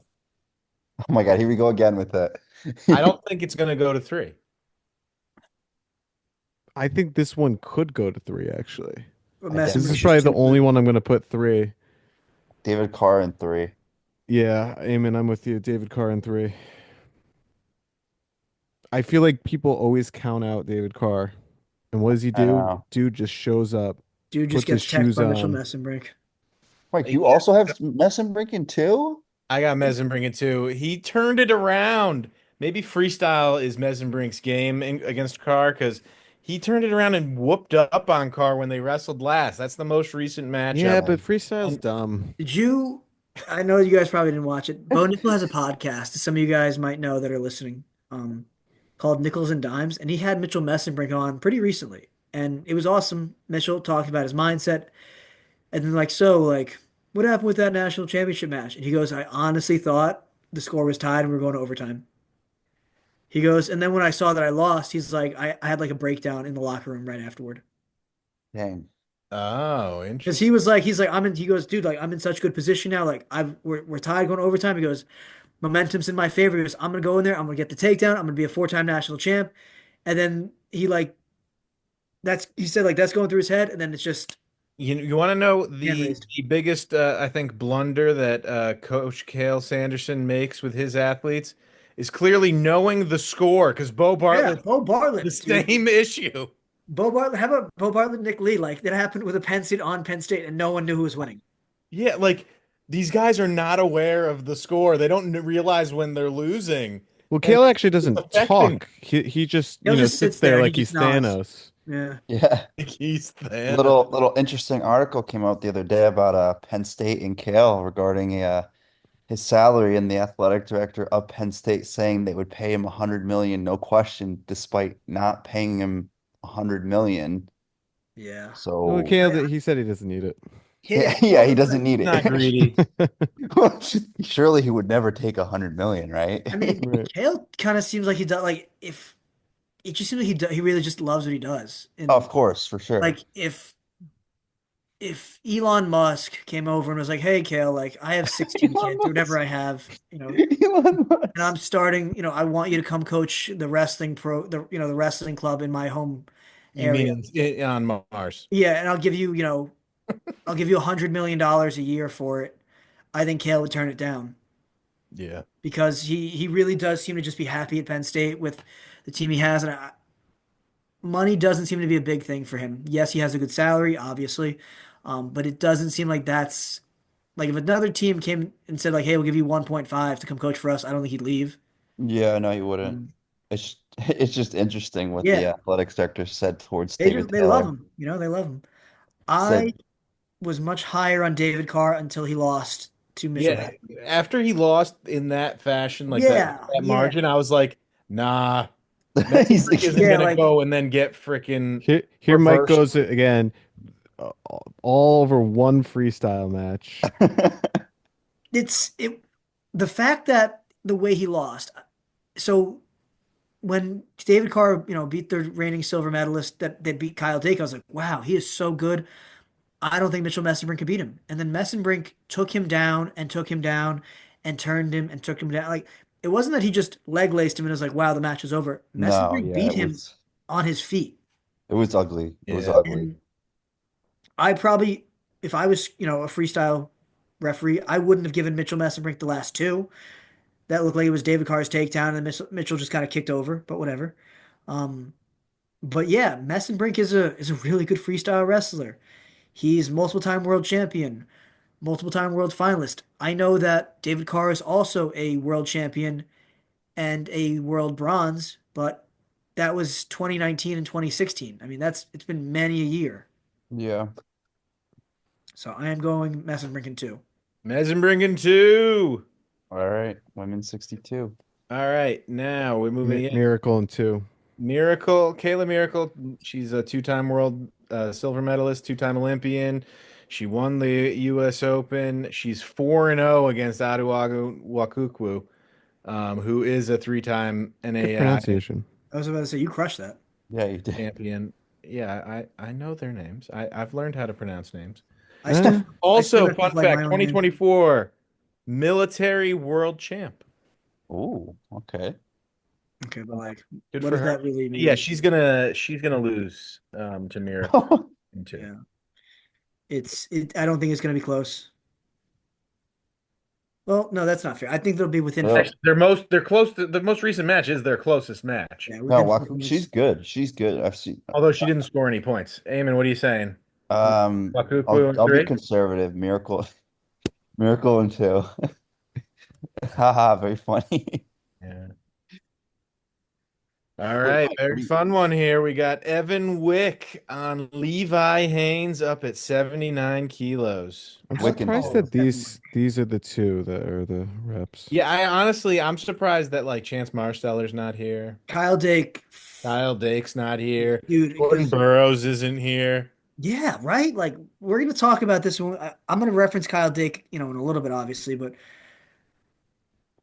[SPEAKER 5] Oh my God, here we go again with that.
[SPEAKER 3] I don't think it's going to go to three.
[SPEAKER 2] I think this one could go to three, actually.
[SPEAKER 4] But
[SPEAKER 5] I
[SPEAKER 2] This is
[SPEAKER 4] Messi
[SPEAKER 5] definitely
[SPEAKER 2] probably
[SPEAKER 4] just
[SPEAKER 2] the
[SPEAKER 4] too
[SPEAKER 2] only
[SPEAKER 4] good.
[SPEAKER 2] one I'm going to put three.
[SPEAKER 5] David Carr in three.
[SPEAKER 2] Yeah, Eamon, I'm with you. David Carr in three. I feel like people always count out David Carr. And what does he
[SPEAKER 5] I
[SPEAKER 2] do?
[SPEAKER 5] know.
[SPEAKER 2] Dude just shows up,
[SPEAKER 4] Dude just
[SPEAKER 2] puts his
[SPEAKER 4] gets teched
[SPEAKER 2] shoes
[SPEAKER 4] by Mitchell
[SPEAKER 2] on.
[SPEAKER 4] Messenbrink.
[SPEAKER 5] Mike, you
[SPEAKER 3] Yeah,
[SPEAKER 5] also have Messenbrink in two?
[SPEAKER 3] I got Mesenbrink too. He turned it around. Maybe freestyle is Mesenbrink's game against Carr because he turned it around and whooped up on Carr when they wrestled last. That's the most recent
[SPEAKER 2] Yeah,
[SPEAKER 3] matchup.
[SPEAKER 5] Yeah.
[SPEAKER 2] but freestyle's
[SPEAKER 3] And
[SPEAKER 2] dumb.
[SPEAKER 4] Did you? I know you guys probably didn't watch it. Bo Nickel has a podcast. Some of you guys might know that are listening. Called Nickels and Dimes, and he had Mitchell Messenbrink on pretty recently. And it was awesome. Mitchell talked about his mindset. And then, like, so, like, what happened with that national championship match? And he goes, I honestly thought the score was tied and we're going to overtime. He goes, and then when I saw that I lost, he's like, I had like a breakdown in the locker room right afterward.
[SPEAKER 5] Dang.
[SPEAKER 3] Oh,
[SPEAKER 4] Because
[SPEAKER 3] interesting.
[SPEAKER 4] he's like, he goes, dude, like, I'm in such good position now. Like, we're tied going to overtime. He goes, momentum's in my favor. He goes, I'm gonna go in there. I'm gonna get the takedown. I'm gonna be a four-time national champ. And then he said like that's going through his head, and then it's just
[SPEAKER 3] You want to know
[SPEAKER 4] hand raised.
[SPEAKER 3] the biggest I think blunder that Coach Cale Sanderson makes with his athletes is clearly knowing the score because Bo
[SPEAKER 4] Yeah,
[SPEAKER 3] Bartlett
[SPEAKER 4] Bo
[SPEAKER 3] the
[SPEAKER 4] Bartlett, dude.
[SPEAKER 3] same issue.
[SPEAKER 4] Bo Bartlett. How about Bo Bartlett, Nick Lee? Like that happened with a Penn State on Penn State, and no one knew who was winning.
[SPEAKER 3] Yeah, like these guys are not aware of the score. They don't realize when they're losing,
[SPEAKER 2] Well,
[SPEAKER 3] and
[SPEAKER 2] Kale actually
[SPEAKER 3] it's
[SPEAKER 2] doesn't
[SPEAKER 3] affecting
[SPEAKER 2] talk. He just,
[SPEAKER 4] He'll just
[SPEAKER 2] sits
[SPEAKER 4] sits
[SPEAKER 2] there
[SPEAKER 4] there and he
[SPEAKER 2] like
[SPEAKER 4] just
[SPEAKER 2] he's
[SPEAKER 4] nods.
[SPEAKER 2] Thanos.
[SPEAKER 4] Yeah.
[SPEAKER 5] Yeah.
[SPEAKER 3] Keith Thanos.
[SPEAKER 5] Little interesting article came out the other day about Penn State and Kale regarding his salary, and the athletic director of Penn State saying they would pay him 100 million, no question, despite not paying him 100 million.
[SPEAKER 4] Yeah.
[SPEAKER 2] Well,
[SPEAKER 5] So
[SPEAKER 2] Kale,
[SPEAKER 4] I,
[SPEAKER 2] he said he doesn't need it.
[SPEAKER 5] yeah,
[SPEAKER 4] he
[SPEAKER 5] yeah, he
[SPEAKER 4] also
[SPEAKER 5] doesn't
[SPEAKER 4] said,
[SPEAKER 5] need
[SPEAKER 3] Not
[SPEAKER 5] it.
[SPEAKER 3] greedy.
[SPEAKER 5] Surely he would never take 100 million, right?
[SPEAKER 4] I mean,
[SPEAKER 2] Right.
[SPEAKER 4] Kale kind of seems like he does. Like if it just seems like he really just loves what he does,
[SPEAKER 5] Of
[SPEAKER 4] and
[SPEAKER 5] course, for sure.
[SPEAKER 4] like if Elon Musk came over and was like, "Hey, Kale, like I have 16
[SPEAKER 5] Elon
[SPEAKER 4] kids or whatever
[SPEAKER 5] Musk.
[SPEAKER 4] I have,
[SPEAKER 5] Elon
[SPEAKER 4] and I'm
[SPEAKER 5] Musk.
[SPEAKER 4] starting, I want you to come coach the wrestling the wrestling club in my home
[SPEAKER 3] You
[SPEAKER 4] area.
[SPEAKER 3] mean on Mars?
[SPEAKER 4] Yeah, and I'll give you $100 million a year for it." I think Kale would turn it down
[SPEAKER 3] Yeah.
[SPEAKER 4] because he really does seem to just be happy at Penn State with the team he has, and money doesn't seem to be a big thing for him. Yes, he has a good salary, obviously, but it doesn't seem like that's like if another team came and said like, "Hey, we'll give you 1.5 to come coach for us," I don't think he'd leave.
[SPEAKER 5] Yeah, no, he wouldn't.
[SPEAKER 4] Um,
[SPEAKER 5] It's just interesting what the
[SPEAKER 4] yeah,
[SPEAKER 5] athletics director said towards David
[SPEAKER 4] they love
[SPEAKER 5] Taylor.
[SPEAKER 4] him. They love him. I
[SPEAKER 5] Said
[SPEAKER 4] was much higher on David Carr until he lost to Mitchell
[SPEAKER 3] Yeah.
[SPEAKER 4] Baker.
[SPEAKER 3] After he lost in that fashion, like
[SPEAKER 4] Yeah,
[SPEAKER 3] that
[SPEAKER 4] yeah,
[SPEAKER 3] margin, I was like, nah, Messi
[SPEAKER 5] he's
[SPEAKER 3] Freak
[SPEAKER 5] like,
[SPEAKER 3] isn't
[SPEAKER 4] yeah.
[SPEAKER 3] gonna
[SPEAKER 4] Like
[SPEAKER 3] go and then get freaking
[SPEAKER 2] Here Mike
[SPEAKER 3] reversed.
[SPEAKER 2] goes again, uh, all over one freestyle match.
[SPEAKER 4] it the fact that the way he lost. So when David Carr, beat the reigning silver medalist that beat Kyle Dake, I was like, wow, he is so good. I don't think Mitchell Messenbrink could beat him. And then Messenbrink took him down and took him down and turned him and took him down. Like it wasn't that he just leg laced him and was like, wow, the match is over.
[SPEAKER 5] no,
[SPEAKER 4] Messenbrink
[SPEAKER 5] yeah,
[SPEAKER 4] beat him on his feet.
[SPEAKER 5] it was ugly. It was
[SPEAKER 3] Yeah.
[SPEAKER 5] ugly.
[SPEAKER 4] And I probably, if I was, a freestyle referee, I wouldn't have given Mitchell Messenbrink the last two. That looked like it was David Carr's takedown, and Mitchell just kind of kicked over, but whatever. Um, but yeah, Messenbrink is a really good freestyle wrestler. He's multiple time world champion, multiple time world finalist. I know that David Carr is also a world champion and a world bronze, but that was 2019 and 2016. I mean, it's been many a year.
[SPEAKER 5] Yeah.
[SPEAKER 4] So I am going Messenbrink in two.
[SPEAKER 3] Messenbrink in two.
[SPEAKER 5] All right. Women 62.
[SPEAKER 3] All right, now we're moving in.
[SPEAKER 2] Miracle in two.
[SPEAKER 3] Miracle, Kayla Miracle. She's a two-time world silver medalist, two-time Olympian. She won the U.S. Open. She's 4-0 against Aduagu Wakukwu, who is a three-time
[SPEAKER 2] Good
[SPEAKER 3] NAI
[SPEAKER 2] pronunciation.
[SPEAKER 4] I was about to say you crushed that.
[SPEAKER 5] Yeah, you did.
[SPEAKER 3] champion. Yeah, I know their names. I've learned how to pronounce names.
[SPEAKER 2] Eh,
[SPEAKER 4] I still
[SPEAKER 3] Also,
[SPEAKER 4] mess
[SPEAKER 3] fun
[SPEAKER 4] up like
[SPEAKER 3] fact,
[SPEAKER 4] my own name.
[SPEAKER 3] 2024 military world champ.
[SPEAKER 5] Oh, okay.
[SPEAKER 4] Okay, but like,
[SPEAKER 3] Good
[SPEAKER 4] what
[SPEAKER 3] for
[SPEAKER 4] does
[SPEAKER 3] her.
[SPEAKER 4] that really
[SPEAKER 3] Yeah,
[SPEAKER 4] mean?
[SPEAKER 3] she's gonna lose to Miracle in two.
[SPEAKER 4] Yeah, I don't think it's gonna be close. Well, no, that's not fair. I think they'll be within four.
[SPEAKER 5] Yeah.
[SPEAKER 3] Actually, they're close to, the most recent match is their closest match.
[SPEAKER 4] Yeah,
[SPEAKER 5] No,
[SPEAKER 4] within 4 points.
[SPEAKER 5] She's good. She's good. I've seen.
[SPEAKER 3] Although she didn't score any points. Eamon, what are you saying?
[SPEAKER 5] Um,
[SPEAKER 3] Wakuku in
[SPEAKER 5] I'll be
[SPEAKER 3] three?
[SPEAKER 5] conservative. Miracle in two. Haha, very funny.
[SPEAKER 3] Yeah. All
[SPEAKER 5] Wait,
[SPEAKER 3] right,
[SPEAKER 5] what
[SPEAKER 3] very
[SPEAKER 5] do you,
[SPEAKER 3] fun one here. We got Evan Wick on Levi Haynes up at 79 kilos.
[SPEAKER 2] I'm
[SPEAKER 4] How
[SPEAKER 5] Wick and
[SPEAKER 2] surprised
[SPEAKER 4] tall
[SPEAKER 5] two?
[SPEAKER 4] is
[SPEAKER 2] that
[SPEAKER 4] Evan
[SPEAKER 2] these are the two that are the reps.
[SPEAKER 3] Yeah, I'm surprised that like Chance Marsteller's not here.
[SPEAKER 4] Kyle Dake,
[SPEAKER 3] Kyle Dake's not here.
[SPEAKER 4] dude,
[SPEAKER 3] Jordan
[SPEAKER 4] because
[SPEAKER 3] Burroughs isn't here.
[SPEAKER 4] yeah, right. Like we're gonna talk about this one. I'm gonna reference Kyle Dake, in a little bit, obviously. But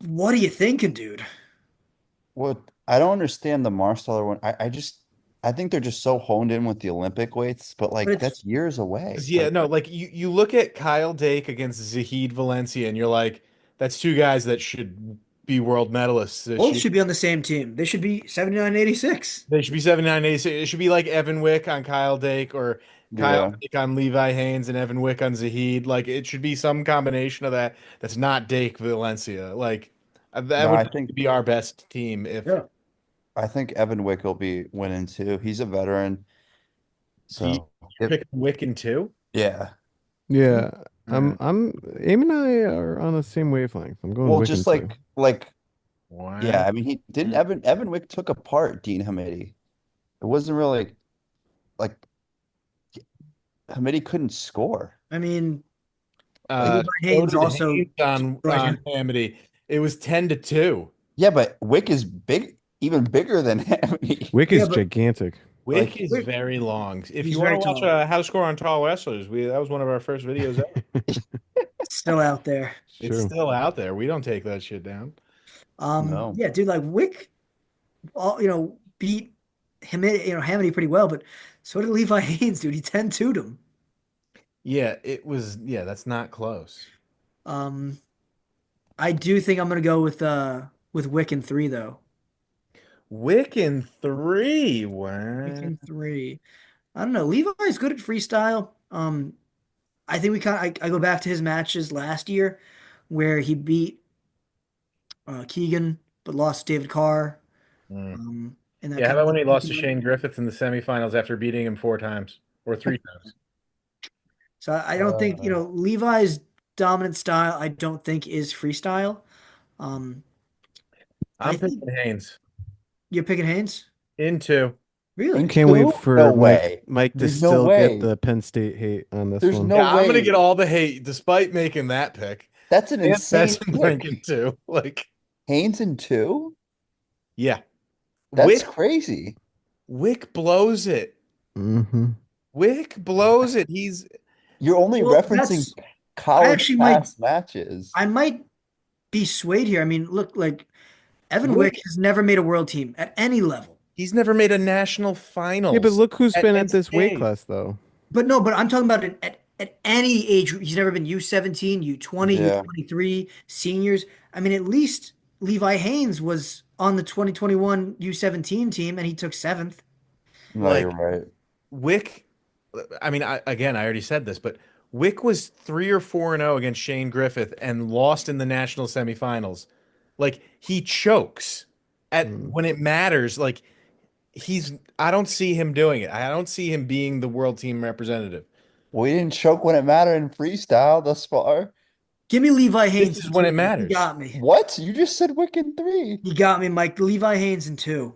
[SPEAKER 4] what are you thinking, dude?
[SPEAKER 5] Well, I don't understand the Marsteller one. I think they're just so honed in with the Olympic weights, but
[SPEAKER 4] But
[SPEAKER 5] like
[SPEAKER 4] it's
[SPEAKER 5] that's years away.
[SPEAKER 3] Yeah,
[SPEAKER 5] Like,
[SPEAKER 3] no, like you look at Kyle Dake against Zahid Valencia, and you're like, that's two guys that should be world medalists this
[SPEAKER 4] both
[SPEAKER 3] year.
[SPEAKER 4] should be on the same team. They should be 79-86.
[SPEAKER 3] They should be 79, 86. It should be like Evan Wick on Kyle Dake or Kyle
[SPEAKER 5] yeah,
[SPEAKER 3] Dake on Levi Haynes and Evan Wick on Zahid. Like it should be some combination of that. That's not Dake Valencia. Like that
[SPEAKER 5] no,
[SPEAKER 3] would be our best team if
[SPEAKER 4] Yeah.
[SPEAKER 5] I think Evan Wick will be winning too. He's a veteran,
[SPEAKER 3] you,
[SPEAKER 5] so
[SPEAKER 3] you're picking Wick in two.
[SPEAKER 5] yeah.
[SPEAKER 2] Yeah,
[SPEAKER 3] Mm.
[SPEAKER 2] I'm Aim and I are on the same wavelength. I'm going
[SPEAKER 5] Well,
[SPEAKER 2] Wiccan
[SPEAKER 5] just
[SPEAKER 2] too.
[SPEAKER 5] like
[SPEAKER 3] Wow.
[SPEAKER 5] yeah. I mean, he didn't Evan Wick took apart Dean Hamidi. It wasn't really like Hamidi couldn't score.
[SPEAKER 4] I mean,
[SPEAKER 3] Uh,
[SPEAKER 4] Levi
[SPEAKER 3] so
[SPEAKER 4] Haynes
[SPEAKER 3] did
[SPEAKER 4] also
[SPEAKER 3] Haynes on
[SPEAKER 4] destroyed him.
[SPEAKER 3] Amity. It was 10-2.
[SPEAKER 5] Yeah, but Wick is big, even bigger than Hamidi.
[SPEAKER 2] Wick
[SPEAKER 4] Yeah,
[SPEAKER 2] is
[SPEAKER 4] but
[SPEAKER 2] gigantic.
[SPEAKER 3] Wick
[SPEAKER 5] Like,
[SPEAKER 3] is
[SPEAKER 4] Wick,
[SPEAKER 3] very long. If
[SPEAKER 4] he's
[SPEAKER 3] you want
[SPEAKER 4] very
[SPEAKER 3] to watch
[SPEAKER 4] tall.
[SPEAKER 3] how to score on tall wrestlers, that was one of our first videos ever.
[SPEAKER 4] Still out there.
[SPEAKER 2] It's
[SPEAKER 3] It's
[SPEAKER 2] true.
[SPEAKER 3] still out there. We don't take that shit down.
[SPEAKER 5] no.
[SPEAKER 4] Yeah, dude, like Wick, beat him, Hamity pretty well, but so did Levi Haynes, dude. He 10-2'd him.
[SPEAKER 3] Yeah, it was. Yeah, that's not close.
[SPEAKER 4] Um, I do think I'm gonna go with Wick in three though.
[SPEAKER 3] Wick in three. Wow.
[SPEAKER 4] Picking three. I don't know. Levi's good at freestyle. I think we I go back to his matches last year where he beat Keegan but lost to David Carr.
[SPEAKER 3] Mm.
[SPEAKER 4] And that
[SPEAKER 3] Yeah, how
[SPEAKER 4] kind
[SPEAKER 3] about
[SPEAKER 4] of
[SPEAKER 3] when he lost to Shane Griffith in the semifinals after beating him 4 times or 3 times?
[SPEAKER 4] so I don't think, Levi's dominant style, I don't think is freestyle. Um, I
[SPEAKER 3] I'm
[SPEAKER 4] think
[SPEAKER 3] picking Haynes
[SPEAKER 4] you're picking Haynes?
[SPEAKER 3] in two.
[SPEAKER 4] Really?
[SPEAKER 2] Can't wait
[SPEAKER 5] Into?
[SPEAKER 2] for
[SPEAKER 5] No way.
[SPEAKER 2] Mike to
[SPEAKER 5] There's no
[SPEAKER 2] still get
[SPEAKER 5] way.
[SPEAKER 2] the Penn State hate on this
[SPEAKER 5] There's
[SPEAKER 2] one.
[SPEAKER 5] no
[SPEAKER 3] Yeah, I'm gonna
[SPEAKER 5] way.
[SPEAKER 3] get all the hate despite making that pick.
[SPEAKER 5] That's an
[SPEAKER 3] And
[SPEAKER 5] insane
[SPEAKER 3] Benson
[SPEAKER 5] pick.
[SPEAKER 3] ranking two. Like,
[SPEAKER 5] Haynes in two?
[SPEAKER 3] yeah.
[SPEAKER 5] That's
[SPEAKER 3] Wick
[SPEAKER 5] crazy.
[SPEAKER 3] Wick blows it.
[SPEAKER 2] Hmm.
[SPEAKER 3] Wick blows it. He's
[SPEAKER 5] You're only
[SPEAKER 4] Well,
[SPEAKER 5] referencing
[SPEAKER 4] I
[SPEAKER 5] college
[SPEAKER 4] actually
[SPEAKER 5] past matches.
[SPEAKER 4] I might be swayed here. I mean, look, like Evan Wick
[SPEAKER 3] Wick.
[SPEAKER 4] has never made a world team at any level.
[SPEAKER 3] He's never made a national
[SPEAKER 2] Yeah, but
[SPEAKER 3] finals
[SPEAKER 2] look who's
[SPEAKER 3] at
[SPEAKER 2] been at this weight
[SPEAKER 3] NCAA.
[SPEAKER 2] class though.
[SPEAKER 4] But no, but I'm talking about at any age. He's never been U17, U20,
[SPEAKER 5] Yeah,
[SPEAKER 4] U23, seniors. I mean, at least Levi Haynes was on the 2021 U17 team and he took seventh.
[SPEAKER 5] no, you're
[SPEAKER 3] Like
[SPEAKER 5] right.
[SPEAKER 3] Wick, I mean, I already said this, but Wick was 3 or 4-0 against Shane Griffith and lost in the national semifinals. Like he chokes at
[SPEAKER 2] Mm.
[SPEAKER 3] when it matters. Like I don't see him doing it. I don't see him being the world team representative.
[SPEAKER 5] We didn't choke when it mattered in freestyle thus far.
[SPEAKER 4] Give me Levi
[SPEAKER 3] This
[SPEAKER 4] Haynes
[SPEAKER 3] is
[SPEAKER 4] in
[SPEAKER 3] when
[SPEAKER 4] two.
[SPEAKER 3] it
[SPEAKER 4] You
[SPEAKER 3] matters.
[SPEAKER 4] got me.
[SPEAKER 5] What? You just said Wicked 3.
[SPEAKER 4] You got me, Mike. Levi Haynes in two.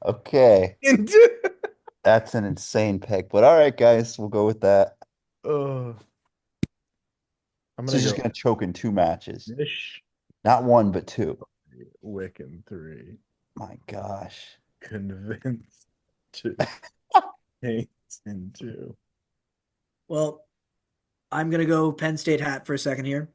[SPEAKER 5] Okay.
[SPEAKER 3] And
[SPEAKER 5] That's an insane pick. But all right, guys, we'll go with that.
[SPEAKER 3] I'm
[SPEAKER 5] So
[SPEAKER 3] gonna
[SPEAKER 5] he's just
[SPEAKER 3] go
[SPEAKER 5] gonna choke in 2 matches.
[SPEAKER 3] Nish
[SPEAKER 5] Not one, but two.
[SPEAKER 3] Wick in three.
[SPEAKER 5] My gosh.
[SPEAKER 3] Convinced two. Haynes in two.
[SPEAKER 4] Well, I'm gonna go Penn State hat for a second here.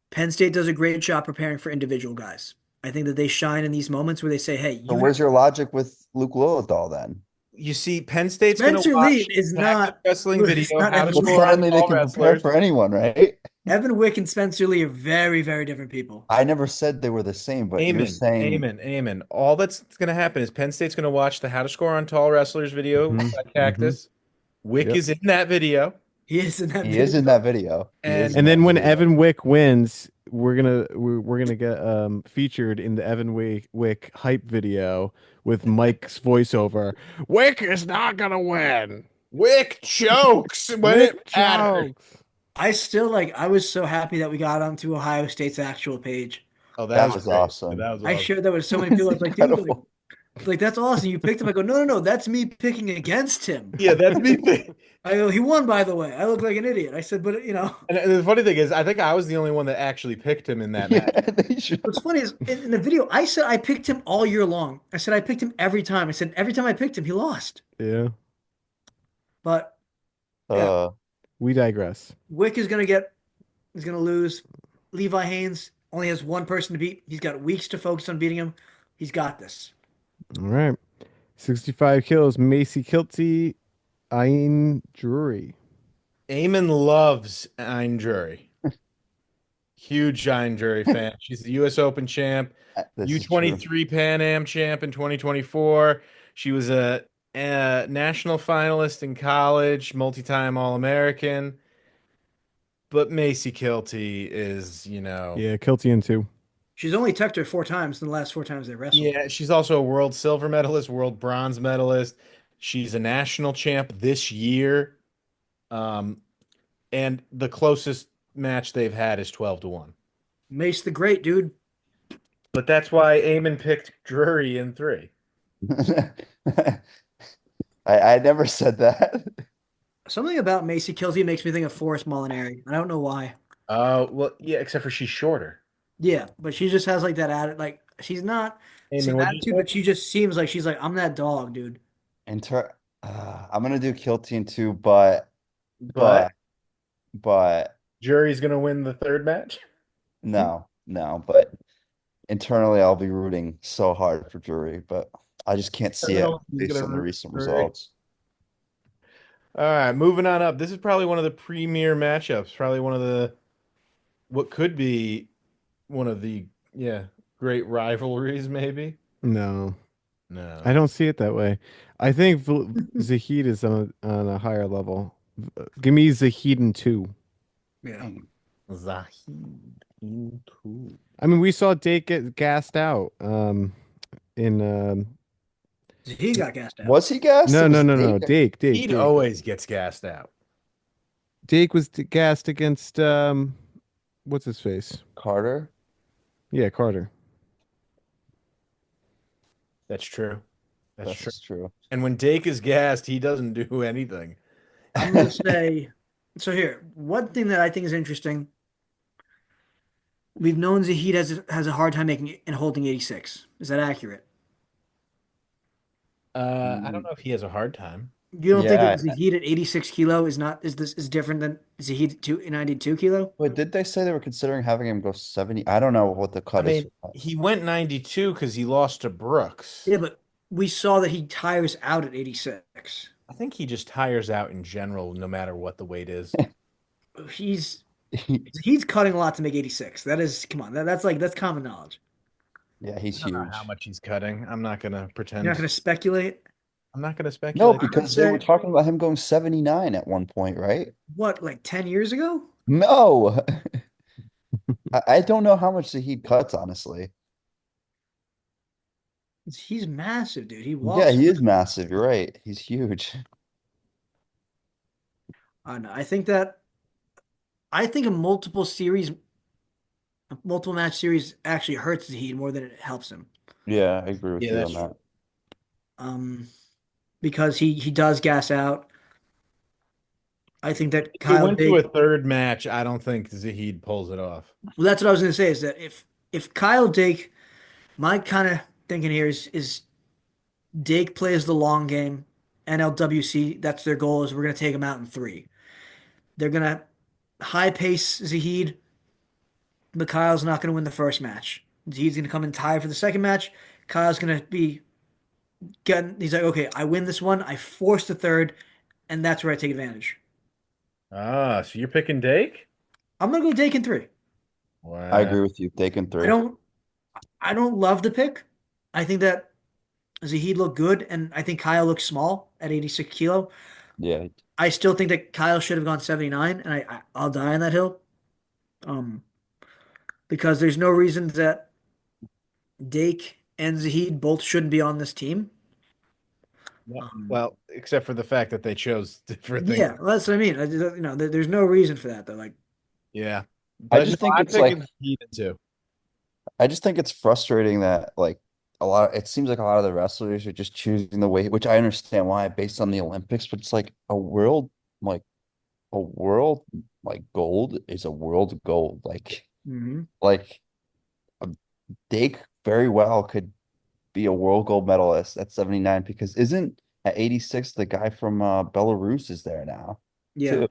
[SPEAKER 4] Penn State does a great job preparing for individual guys. I think that they shine in these moments where they say, "Hey,
[SPEAKER 5] So
[SPEAKER 4] you have
[SPEAKER 5] where's your logic with Luke Lillidahl then?
[SPEAKER 3] You see, Penn State's gonna
[SPEAKER 4] Spencer Lee
[SPEAKER 3] watch
[SPEAKER 4] is
[SPEAKER 3] the Cactus
[SPEAKER 4] not
[SPEAKER 3] wrestling
[SPEAKER 4] it's
[SPEAKER 3] video,
[SPEAKER 4] not
[SPEAKER 3] how to
[SPEAKER 4] Evan
[SPEAKER 5] Well,
[SPEAKER 4] Wick.
[SPEAKER 3] score on
[SPEAKER 5] finally they
[SPEAKER 3] tall
[SPEAKER 5] can prepare
[SPEAKER 3] wrestlers.
[SPEAKER 5] for anyone, right?
[SPEAKER 4] Evan Wick and Spencer Lee are very, very different people.
[SPEAKER 5] I never said they were the same, but you're
[SPEAKER 3] Amen.
[SPEAKER 5] saying
[SPEAKER 3] Amen. Amen. All that's gonna happen is Penn State's gonna watch the how to score on tall wrestlers video
[SPEAKER 2] Mhm,
[SPEAKER 3] by Cactus. Wick
[SPEAKER 2] Yep.
[SPEAKER 3] is in that video.
[SPEAKER 4] He is in that
[SPEAKER 5] he
[SPEAKER 4] video.
[SPEAKER 5] is in that video. He is
[SPEAKER 3] And
[SPEAKER 5] in
[SPEAKER 2] And then
[SPEAKER 5] that
[SPEAKER 2] when
[SPEAKER 5] video.
[SPEAKER 2] Evan Wick wins, we're gonna get featured in the Evan Wick hype video with Mike's voiceover. Wick is not gonna win.
[SPEAKER 3] Wick chokes when
[SPEAKER 2] Wick
[SPEAKER 3] it matters.
[SPEAKER 2] chokes.
[SPEAKER 4] I still I was so happy that we got onto Ohio State's actual page.
[SPEAKER 3] Oh, that
[SPEAKER 5] That
[SPEAKER 3] was
[SPEAKER 5] was
[SPEAKER 3] great.
[SPEAKER 5] awesome.
[SPEAKER 3] That was
[SPEAKER 4] I
[SPEAKER 3] awesome.
[SPEAKER 4] shared that with so many
[SPEAKER 5] It's
[SPEAKER 4] people. I was like, dude,
[SPEAKER 5] incredible.
[SPEAKER 4] like that's awesome. You picked him. I go, no, no, no, that's me picking against him.
[SPEAKER 3] Yeah, that's me.
[SPEAKER 4] I go, he won, by the way. I look like an idiot. I said, but
[SPEAKER 3] And the funny thing is, I think I was the only one that actually picked him in that
[SPEAKER 5] Yeah,
[SPEAKER 3] match.
[SPEAKER 5] they should.
[SPEAKER 4] what's funny is in the video, I said I picked him all year long. I said I picked him every time. I said every time I picked him, he lost.
[SPEAKER 2] Yeah,
[SPEAKER 4] But yeah,
[SPEAKER 5] Uh,
[SPEAKER 2] we digress.
[SPEAKER 4] Wick is gonna lose. Levi Haynes only has one person to beat. He's got weeks to focus on beating him. He's got this.
[SPEAKER 2] All right. 65 kills. Macy Kilty, Ain Drury.
[SPEAKER 3] Eamon loves Ein Jury. Huge Ein Jury fan. She's the U.S. Open champ,
[SPEAKER 5] this is true.
[SPEAKER 3] U23 Pan Am champ in 2024. She was a national finalist in college, multi-time All-American. But Macy Kilty is,
[SPEAKER 2] Yeah, Kilty in two.
[SPEAKER 4] She's only teched her 4 times in the last 4 times they wrestled.
[SPEAKER 3] yeah, she's also a world silver medalist, world bronze medalist. She's a national champ this year. Um, and the closest match they've had is 12-1.
[SPEAKER 4] Mace the Great, dude.
[SPEAKER 3] But that's why Eamon picked Drury in 3.
[SPEAKER 5] I never said that.
[SPEAKER 4] Something about Macy Kilty makes me think of Forrest Molinari. I don't know why.
[SPEAKER 3] Oh, well, yeah, except for she's shorter.
[SPEAKER 4] Yeah, but she just has like that attitude. Like she's not
[SPEAKER 3] Eamon,
[SPEAKER 4] same
[SPEAKER 3] what'd you
[SPEAKER 4] attitude,
[SPEAKER 3] say?
[SPEAKER 4] but she just seems like she's like, I'm that dog, dude.
[SPEAKER 5] Inter I'm gonna do Kill Team 2, but
[SPEAKER 3] But
[SPEAKER 5] but
[SPEAKER 3] Jury's gonna win the third match.
[SPEAKER 5] no, but internally I'll be rooting so hard for Drury, but I just can't see it
[SPEAKER 3] He's
[SPEAKER 5] based
[SPEAKER 3] gonna
[SPEAKER 5] on the
[SPEAKER 3] root
[SPEAKER 5] recent
[SPEAKER 3] for Drury.
[SPEAKER 5] results.
[SPEAKER 3] All right, moving on up. This is probably one of the premier matchups. Probably one of the what could be one of the great rivalries, maybe.
[SPEAKER 2] No,
[SPEAKER 3] No.
[SPEAKER 2] I don't see it that way. I think Zahid is on a higher level. Give me Zahid in two.
[SPEAKER 4] Yeah.
[SPEAKER 3] Zahid into.
[SPEAKER 2] I mean, we saw Dake get gassed out. In
[SPEAKER 4] He got gassed out.
[SPEAKER 5] Was he gassed?
[SPEAKER 2] no,
[SPEAKER 5] It
[SPEAKER 2] no,
[SPEAKER 5] was
[SPEAKER 2] no, no,
[SPEAKER 5] Dake.
[SPEAKER 3] He always gets gassed out.
[SPEAKER 2] Dake was gassed against what's his face?
[SPEAKER 5] Carter.
[SPEAKER 2] Yeah, Carter.
[SPEAKER 3] That's true. That's true.
[SPEAKER 5] That's true.
[SPEAKER 3] And when Dake is gassed, he doesn't do anything.
[SPEAKER 4] I'm gonna say so here. One thing that I think is interesting. We've known Zahid has a hard time making and holding 86. Is that accurate?
[SPEAKER 3] I don't know if he has a hard time.
[SPEAKER 4] You don't think
[SPEAKER 5] Yeah.
[SPEAKER 4] that Zahid at 86 kilo is different than Zahid at 92 kilo?
[SPEAKER 5] Wait, did they say they were considering having him go 70? I don't know what the
[SPEAKER 3] I
[SPEAKER 5] cut is.
[SPEAKER 3] mean, he went 92 because he lost to Brooks.
[SPEAKER 4] Yeah, but we saw that he tires out at 86.
[SPEAKER 3] I think he just tires out in general, no matter what the weight is.
[SPEAKER 4] He's he's cutting a lot to make 86. That is, come on, that's common knowledge.
[SPEAKER 5] Yeah, he's
[SPEAKER 3] I don't know
[SPEAKER 5] huge.
[SPEAKER 3] how much he's cutting. I'm not gonna pretend.
[SPEAKER 4] You're not going to speculate.
[SPEAKER 3] I'm not gonna
[SPEAKER 5] No,
[SPEAKER 3] speculate.
[SPEAKER 5] because
[SPEAKER 4] say-
[SPEAKER 5] they were talking about him going 79 at one point, right?
[SPEAKER 4] What, like 10 years ago?
[SPEAKER 5] No. I don't know how much Zahid cuts, honestly.
[SPEAKER 4] He's massive, dude. He
[SPEAKER 5] Yeah,
[SPEAKER 4] walks.
[SPEAKER 5] he is massive. You're right. He's huge.
[SPEAKER 4] I know. I think a multiple match series actually hurts Zahid more than it helps him.
[SPEAKER 5] Yeah, I agree with
[SPEAKER 3] Yeah,
[SPEAKER 5] you
[SPEAKER 3] that's
[SPEAKER 5] on that.
[SPEAKER 4] Because he does gas out. I think that
[SPEAKER 3] If we
[SPEAKER 4] Kyle
[SPEAKER 3] went
[SPEAKER 4] Dake.
[SPEAKER 3] to a third match, I don't think Zahid pulls it off.
[SPEAKER 4] Well, that's what I was going to say. Is that if Kyle Dake, my kind of thinking here is Dake plays the long game, NLWC. That's their goal. Is we're going to take him out in 3. They're going to high pace Zahid, but Kyle's not going to win the first match. Zahid's going to come in tied for the second match. Kyle's going to be getting. He's like, okay, I win this one. I force the third, and that's where I take advantage.
[SPEAKER 3] Ah, so you're picking Dake?
[SPEAKER 4] I'm going to go Dake in 3.
[SPEAKER 3] Wow.
[SPEAKER 5] I agree with you. Taking
[SPEAKER 4] I
[SPEAKER 5] 3.
[SPEAKER 4] don't love the pick. I think that Zahid looked good, and I think Kyle looks small at 86 kilo.
[SPEAKER 5] Yeah.
[SPEAKER 4] I still think that Kyle should have gone 79, and I'll die on that hill. Because there's no reason that Dake and Zahid both shouldn't be on this team.
[SPEAKER 3] Well, except for the fact that they chose different things.
[SPEAKER 4] Yeah, well, that's what I mean. There's no reason for that though. Like,
[SPEAKER 3] Yeah.
[SPEAKER 5] I
[SPEAKER 3] But
[SPEAKER 5] just
[SPEAKER 3] no,
[SPEAKER 5] think
[SPEAKER 3] I'm
[SPEAKER 5] it's like
[SPEAKER 3] picking Zahid too.
[SPEAKER 5] I just think it's frustrating that like it seems like a lot of the wrestlers are just choosing the weight, which I understand why based on the Olympics, but it's like like a world like gold is a world gold.
[SPEAKER 4] Hmm.
[SPEAKER 5] Like a Dake very well could be a world gold medalist at 79 because isn't at 86 the guy from Belarus is there now
[SPEAKER 4] Yeah.
[SPEAKER 5] too.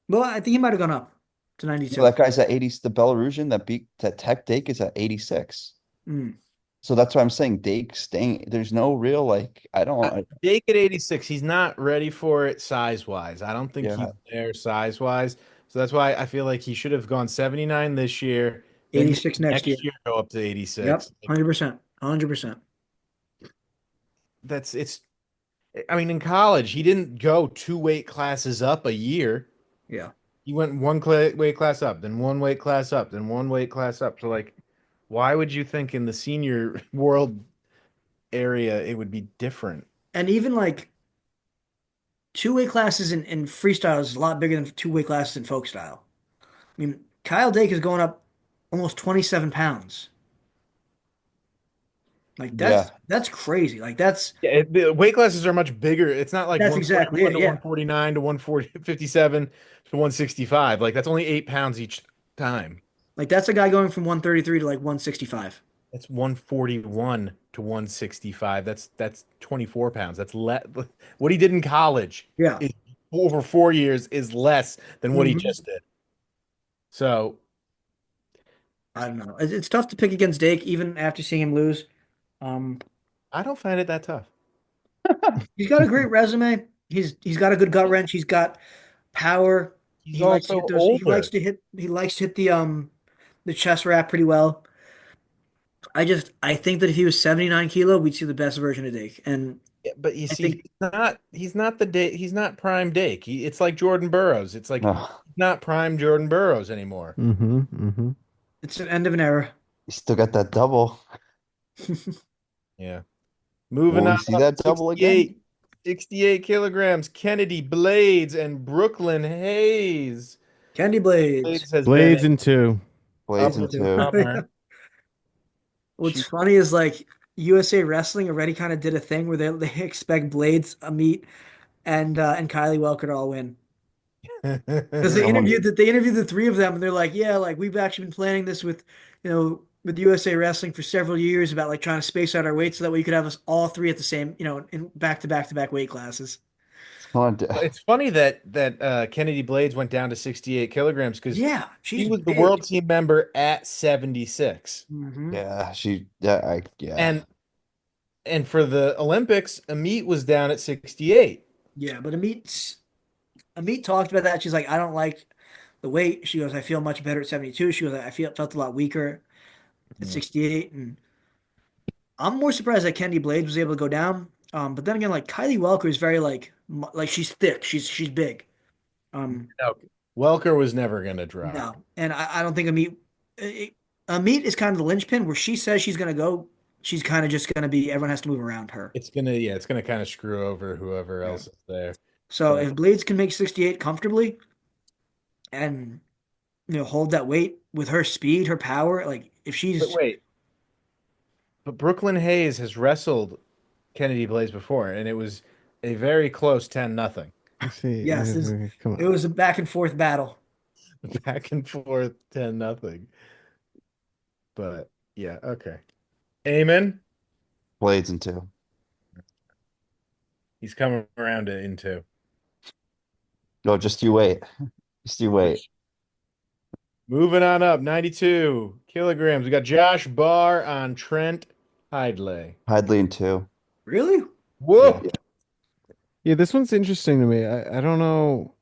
[SPEAKER 4] Well, I think he might have gone up to
[SPEAKER 5] No,
[SPEAKER 4] 92.
[SPEAKER 5] that guy's at 80, the Belarusian that beat that Tech Dake is at 86.
[SPEAKER 4] Mm.
[SPEAKER 5] So that's why I'm saying Dake staying. There's no real like I don't
[SPEAKER 3] Jake at 86, he's not ready for it size wise. I don't think he's
[SPEAKER 5] yeah.
[SPEAKER 3] there size wise. So that's why I feel like he should have gone 79 this year, then
[SPEAKER 4] 86 next year.
[SPEAKER 3] next year go up to
[SPEAKER 4] Yep.
[SPEAKER 3] 86. Like,
[SPEAKER 4] 100%. 100%.
[SPEAKER 3] that's it's I mean, in college, he didn't go two weight classes up a year.
[SPEAKER 4] Yeah.
[SPEAKER 3] He went weight class up, then one weight class up, then one weight class up. So like, why would you think in the senior world area it would be different?
[SPEAKER 4] And even like two-way classes in freestyle is a lot bigger than two-way classes in folk style. I mean, Kyle Dake is going up almost 27 pounds. Like
[SPEAKER 5] Yeah.
[SPEAKER 4] that's crazy. Like
[SPEAKER 3] The weight classes are much bigger. It's not like
[SPEAKER 4] that's exactly
[SPEAKER 3] 141
[SPEAKER 4] it.
[SPEAKER 3] to
[SPEAKER 4] Yeah.
[SPEAKER 3] 149 to 157 to 165. Like that's only 8 pounds each time.
[SPEAKER 4] Like that's a guy going from 133 to like 165.
[SPEAKER 3] That's 141 to 165. That's 24 pounds. That's what he did in college
[SPEAKER 4] Yeah.
[SPEAKER 3] is over 4 years is less than what he
[SPEAKER 4] Hmm.
[SPEAKER 3] just did. So
[SPEAKER 4] I don't know. It's tough to pick against Dake even after seeing him lose. Um,
[SPEAKER 3] I don't find it that tough.
[SPEAKER 4] he's got a great resume. He's got a good gut wrench. He's got power.
[SPEAKER 3] He's
[SPEAKER 4] He likes to hit
[SPEAKER 3] also
[SPEAKER 4] those.
[SPEAKER 3] older.
[SPEAKER 4] He likes to hit the chest wrap pretty well. I think that if he was 79 kilo, we'd see the best version of Dake. And
[SPEAKER 3] Yeah, but you
[SPEAKER 4] I
[SPEAKER 3] see,
[SPEAKER 4] think,
[SPEAKER 3] he's not the day he's not prime Dake. It's like Jordan Burroughs. It's like
[SPEAKER 5] No,
[SPEAKER 3] he's not prime Jordan Burroughs anymore.
[SPEAKER 2] Mm-hmm. Mm-hmm.
[SPEAKER 4] it's an end of an era.
[SPEAKER 5] you still got that double.
[SPEAKER 3] Yeah. Moving
[SPEAKER 5] Will we
[SPEAKER 3] on
[SPEAKER 5] see
[SPEAKER 3] up,
[SPEAKER 5] that double again?
[SPEAKER 3] 68 kilograms. Kennedy Blades and Brooklyn Hayes.
[SPEAKER 4] Candy Blades.
[SPEAKER 3] Blades has been
[SPEAKER 2] Blades
[SPEAKER 3] an
[SPEAKER 2] in two.
[SPEAKER 5] Blades
[SPEAKER 3] up
[SPEAKER 5] in
[SPEAKER 3] and
[SPEAKER 5] two.
[SPEAKER 3] comer.
[SPEAKER 4] What's
[SPEAKER 3] She
[SPEAKER 4] funny is like USA Wrestling already kind of did a thing where they expect Blades, Amit, and Kylie Welker to all win. Because
[SPEAKER 5] Someone
[SPEAKER 4] they interviewed the three of them and they're like, yeah, like we've actually been planning this with, with USA Wrestling for several years about like trying to space out our weight so that we could have us all three at the same, in back to back to back weight classes.
[SPEAKER 5] someone
[SPEAKER 3] It's funny that Kennedy Blades went down to 68 kilograms because
[SPEAKER 4] Yeah,
[SPEAKER 3] she
[SPEAKER 4] she's
[SPEAKER 3] was the
[SPEAKER 4] big.
[SPEAKER 3] world team member at 76.
[SPEAKER 4] Hmm.
[SPEAKER 5] yeah.
[SPEAKER 3] And for the Olympics, Amit was down at 68.
[SPEAKER 4] Yeah, but Amit talked about that. She's like, I don't like the weight. She goes, I feel much better at 72. She goes, felt a lot weaker at
[SPEAKER 3] Mm.
[SPEAKER 4] 68. And I'm more surprised that Candy Blades was able to go down. But then again, like Kylie Welker is very like she's thick. She's big. Um,
[SPEAKER 3] No, Welker was never going to drop.
[SPEAKER 4] no, and I don't think Amit is kind of the linchpin where she says she's gonna go. She's kind of just gonna be. Everyone has to move around her.
[SPEAKER 3] It's gonna kind of screw over whoever
[SPEAKER 4] Yeah.
[SPEAKER 3] else is there.
[SPEAKER 4] So
[SPEAKER 3] But
[SPEAKER 4] if Blades can make 68 comfortably and hold that weight with her speed, her power, like if
[SPEAKER 3] but
[SPEAKER 4] she's
[SPEAKER 3] wait, but Brooklyn Hayes has wrestled Kennedy Blaze before, and it was a very close 10-0.
[SPEAKER 2] Let's see.
[SPEAKER 4] yes,
[SPEAKER 2] Come
[SPEAKER 4] it
[SPEAKER 2] on.
[SPEAKER 4] was a back and forth battle.
[SPEAKER 3] Back and forth 10-0. But yeah, okay. Amen.
[SPEAKER 5] Blades in two.
[SPEAKER 3] He's coming around to into.
[SPEAKER 5] No, just you wait. Just you wait.
[SPEAKER 3] Moving on up, 92 kilograms. We got Josh Barr on Trent Hidlay.
[SPEAKER 5] Hidley in two.
[SPEAKER 4] Really?
[SPEAKER 3] Whoa.
[SPEAKER 5] Yeah.
[SPEAKER 2] Yeah, this one's interesting to me. I don't know.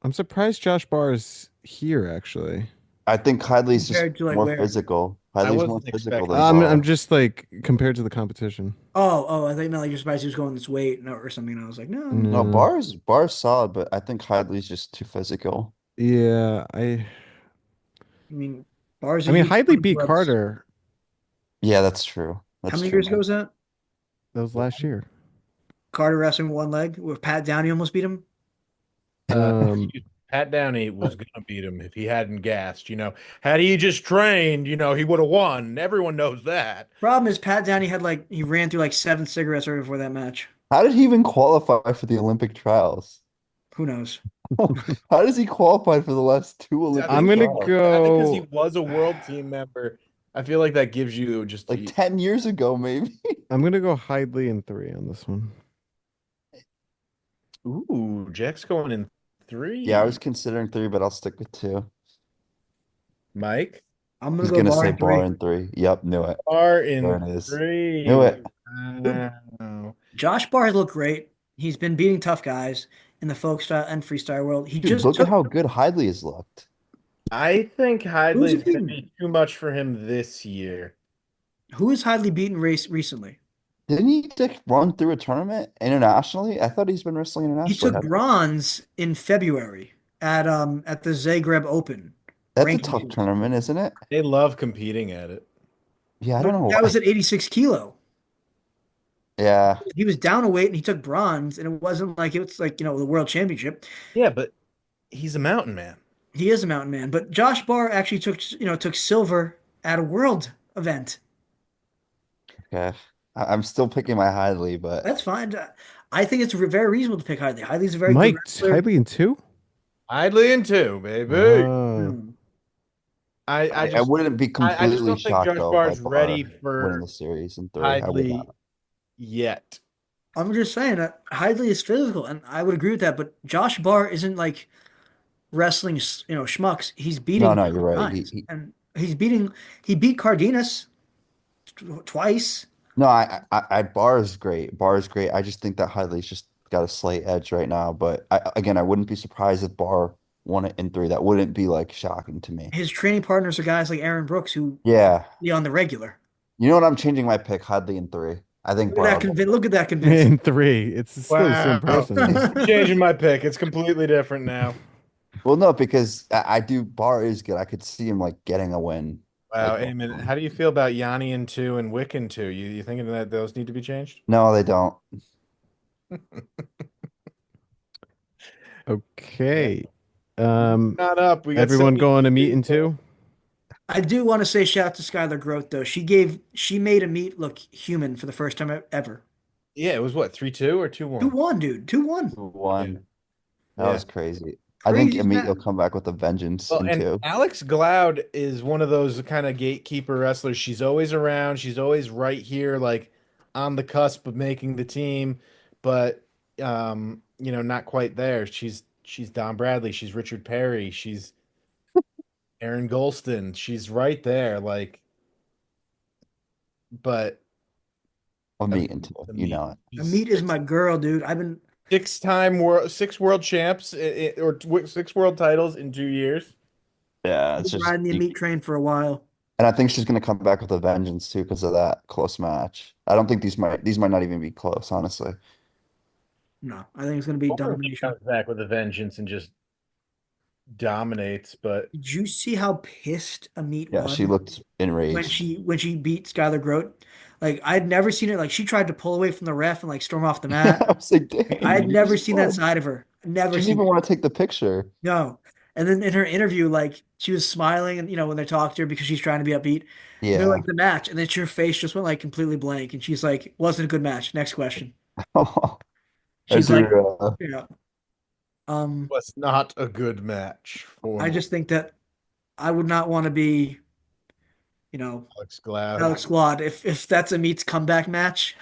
[SPEAKER 2] I'm surprised Josh Barr is here actually.
[SPEAKER 5] I think Hidley's just
[SPEAKER 4] Compared to like
[SPEAKER 5] more
[SPEAKER 4] where?
[SPEAKER 5] physical.
[SPEAKER 3] I
[SPEAKER 5] Hidley's more
[SPEAKER 3] wasn't
[SPEAKER 5] physical
[SPEAKER 3] expecting.
[SPEAKER 5] than
[SPEAKER 2] I'm
[SPEAKER 5] Barr.
[SPEAKER 2] just like compared to the competition.
[SPEAKER 4] Oh, I think not like you're surprised he was going this weight or something. And I was like, no.
[SPEAKER 5] No,
[SPEAKER 2] No.
[SPEAKER 5] Barr's solid, but I think Hidley's just too physical.
[SPEAKER 2] Yeah, I
[SPEAKER 4] I mean, Barr's
[SPEAKER 2] I
[SPEAKER 4] a
[SPEAKER 2] mean
[SPEAKER 4] huge
[SPEAKER 2] Hidley
[SPEAKER 4] Marine
[SPEAKER 2] beat
[SPEAKER 4] Clubs.
[SPEAKER 2] Carter.
[SPEAKER 5] Yeah, that's true.
[SPEAKER 4] How
[SPEAKER 5] That's
[SPEAKER 4] many
[SPEAKER 5] true,
[SPEAKER 4] years ago
[SPEAKER 5] man.
[SPEAKER 4] was that?
[SPEAKER 2] That was last year.
[SPEAKER 4] Carter wrestling one leg where Pat Downey almost beat him.
[SPEAKER 3] Uh,
[SPEAKER 2] Um,
[SPEAKER 3] Pat Downey was gonna beat him if he hadn't gassed. Had he just trained, he would have won. Everyone knows that.
[SPEAKER 4] Problem is, Pat Downey had he ran through like 7 cigarettes right before that match.
[SPEAKER 5] How did he even qualify for the Olympic trials?
[SPEAKER 4] Who knows?
[SPEAKER 5] How does he qualify for the last two
[SPEAKER 3] I
[SPEAKER 2] I'm
[SPEAKER 5] Olympic
[SPEAKER 3] think
[SPEAKER 2] gonna
[SPEAKER 5] trials?
[SPEAKER 3] I think because he
[SPEAKER 2] go.
[SPEAKER 3] was a world team member, I feel like that gives you just
[SPEAKER 5] Like 10 years ago, maybe.
[SPEAKER 2] I'm gonna go Hidley in 3 on this one.
[SPEAKER 3] ooh, Jack's going in
[SPEAKER 5] Yeah, I
[SPEAKER 3] 3.
[SPEAKER 5] was considering three, but I'll stick with two.
[SPEAKER 3] Mike
[SPEAKER 4] I'm gonna
[SPEAKER 5] He's
[SPEAKER 4] go
[SPEAKER 5] gonna
[SPEAKER 4] bar
[SPEAKER 5] say
[SPEAKER 4] in
[SPEAKER 5] bar
[SPEAKER 4] three.
[SPEAKER 5] in three. Yep, knew it.
[SPEAKER 3] are
[SPEAKER 5] There
[SPEAKER 3] in
[SPEAKER 5] it is. Knew
[SPEAKER 3] 3.
[SPEAKER 5] it.
[SPEAKER 3] Wow.
[SPEAKER 4] Josh Barr has looked great. He's been beating tough guys in the folk style and freestyle world. He
[SPEAKER 5] Dude,
[SPEAKER 4] just
[SPEAKER 5] look at
[SPEAKER 4] took
[SPEAKER 5] how good Hidley has looked.
[SPEAKER 3] I think
[SPEAKER 4] who's he
[SPEAKER 3] Hidley's going to
[SPEAKER 4] beaten?
[SPEAKER 3] be too much for him this year.
[SPEAKER 4] Who has Hidley beaten race recently?
[SPEAKER 5] Didn't he like run through a tournament internationally? I thought he's been wrestling
[SPEAKER 4] He
[SPEAKER 5] internationally.
[SPEAKER 4] took bronze in February at the Zagreb Open
[SPEAKER 5] That's a
[SPEAKER 4] ranking
[SPEAKER 5] tough
[SPEAKER 4] series.
[SPEAKER 5] tournament, isn't it?
[SPEAKER 3] They love competing at it.
[SPEAKER 5] Yeah, I don't
[SPEAKER 4] But
[SPEAKER 5] know
[SPEAKER 4] that was
[SPEAKER 5] why.
[SPEAKER 4] at 86 kilo.
[SPEAKER 5] Yeah.
[SPEAKER 4] He was down a weight and he took bronze, and it wasn't like it was like, the world championship.
[SPEAKER 3] Yeah, but he's a mountain man.
[SPEAKER 4] He is a mountain man. But Josh Barr actually took silver at a world event.
[SPEAKER 5] Okay. I'm still picking my Hidley, but
[SPEAKER 4] That's fine. I think it's very reasonable to pick Hidley. Hidley's a very good
[SPEAKER 2] Mike
[SPEAKER 4] wrestler.
[SPEAKER 2] Hidley in 2.
[SPEAKER 3] Hidley in 2, baby.
[SPEAKER 2] Oh,
[SPEAKER 4] Hmm.
[SPEAKER 5] I wouldn't be
[SPEAKER 3] I just
[SPEAKER 5] completely
[SPEAKER 3] don't think
[SPEAKER 5] shocked
[SPEAKER 3] Josh
[SPEAKER 5] though by
[SPEAKER 3] Barr's ready
[SPEAKER 5] Barr winning
[SPEAKER 3] for
[SPEAKER 5] the series in three. I would
[SPEAKER 3] Hidley
[SPEAKER 5] not.
[SPEAKER 3] yet.
[SPEAKER 4] I'm just saying that Hidley is physical, and I would agree with that. But Josh Barr isn't like wrestling, schmucks. He's
[SPEAKER 5] No,
[SPEAKER 4] beating
[SPEAKER 5] no, you're right.
[SPEAKER 4] guys, and he beat Cardenas twice.
[SPEAKER 5] No, Barr is great. Barr is great. I just think that Hidley's just got a slight edge right now. But again, I wouldn't be surprised if Barr won it in three. That wouldn't be like shocking to me.
[SPEAKER 4] His training partners are guys like Aaron Brooks who
[SPEAKER 5] Yeah.
[SPEAKER 4] be on the regular.
[SPEAKER 5] You know what? I'm changing my pick. Hidley in three. I think Barr will go.
[SPEAKER 4] Look at that
[SPEAKER 2] in
[SPEAKER 4] convincing.
[SPEAKER 2] 3. It's still the same
[SPEAKER 3] Wow.
[SPEAKER 2] person.
[SPEAKER 3] I'm changing my pick. It's completely different now.
[SPEAKER 5] Well, no, because I do. Barr is good. I could see him like getting a win.
[SPEAKER 3] Wow,
[SPEAKER 5] Like,
[SPEAKER 3] Eamon, how do you feel about Yanni in 2 and Wick in 2? You thinking that those need to be changed?
[SPEAKER 5] no, they don't.
[SPEAKER 2] Okay.
[SPEAKER 3] Not up. We got
[SPEAKER 2] Everyone going to meet in
[SPEAKER 3] people.
[SPEAKER 2] 2.
[SPEAKER 4] I do want to say shout out to Skylar Groth though. She made a meet look human for the first time ever.
[SPEAKER 3] Yeah, it was what, 3-2 or 2-1?
[SPEAKER 4] 2-1, dude. 2-1.
[SPEAKER 5] One. That
[SPEAKER 3] Yeah.
[SPEAKER 5] was crazy. I think
[SPEAKER 4] Crazy as
[SPEAKER 5] Amit
[SPEAKER 4] that.
[SPEAKER 5] will come back with a vengeance
[SPEAKER 3] Well,
[SPEAKER 5] in
[SPEAKER 3] and
[SPEAKER 5] two.
[SPEAKER 3] Alex Gloud is one of those kind of gatekeeper wrestlers. She's always around. She's always right here, like on the cusp of making the team, but not quite there. She's Don Bradley. She's Richard Perry. She's Aaron Golston. She's right there, like, but
[SPEAKER 5] Amit in two. You know it.
[SPEAKER 3] She's
[SPEAKER 4] Amit is my girl, dude. I've been
[SPEAKER 3] six world champs or 6 world titles in 2 years.
[SPEAKER 5] Yeah, it's just
[SPEAKER 4] riding the Amit train for a while.
[SPEAKER 5] and I think she's gonna come back with a vengeance too because of that close match. I don't think these might not even be close, honestly.
[SPEAKER 4] No, I think it's going to be
[SPEAKER 3] Hopefully she
[SPEAKER 4] domination.
[SPEAKER 3] comes back with a vengeance and just dominates, but
[SPEAKER 4] Did you see how pissed Amit
[SPEAKER 5] Yeah,
[SPEAKER 4] was
[SPEAKER 5] she looked
[SPEAKER 4] when
[SPEAKER 5] enraged.
[SPEAKER 4] she beat Skylar Groth? Like I'd never seen it. Like she tried to pull away from the ref and like storm off the
[SPEAKER 5] Yeah,
[SPEAKER 4] mat.
[SPEAKER 5] I was like, dang,
[SPEAKER 4] I had
[SPEAKER 5] dude, you
[SPEAKER 4] never
[SPEAKER 5] just
[SPEAKER 4] seen that
[SPEAKER 5] won.
[SPEAKER 4] side of her. Never
[SPEAKER 5] She didn't
[SPEAKER 4] seen
[SPEAKER 5] even
[SPEAKER 4] it.
[SPEAKER 5] want to take the picture.
[SPEAKER 4] No. And then in her interview, like she was smiling, and when they talked to her because she's trying to be upbeat. And they're
[SPEAKER 5] Yeah.
[SPEAKER 4] like the match, and then her face just went like completely blank, and she's like, "Wasn't a good match." Next question.
[SPEAKER 5] As
[SPEAKER 4] She's like,
[SPEAKER 5] your
[SPEAKER 4] "Yeah." Um,
[SPEAKER 3] was not a good match
[SPEAKER 4] I
[SPEAKER 3] for
[SPEAKER 4] just think that I would not want to be,
[SPEAKER 3] Alex Gloud.
[SPEAKER 4] Alex Squad if that's a meets comeback match.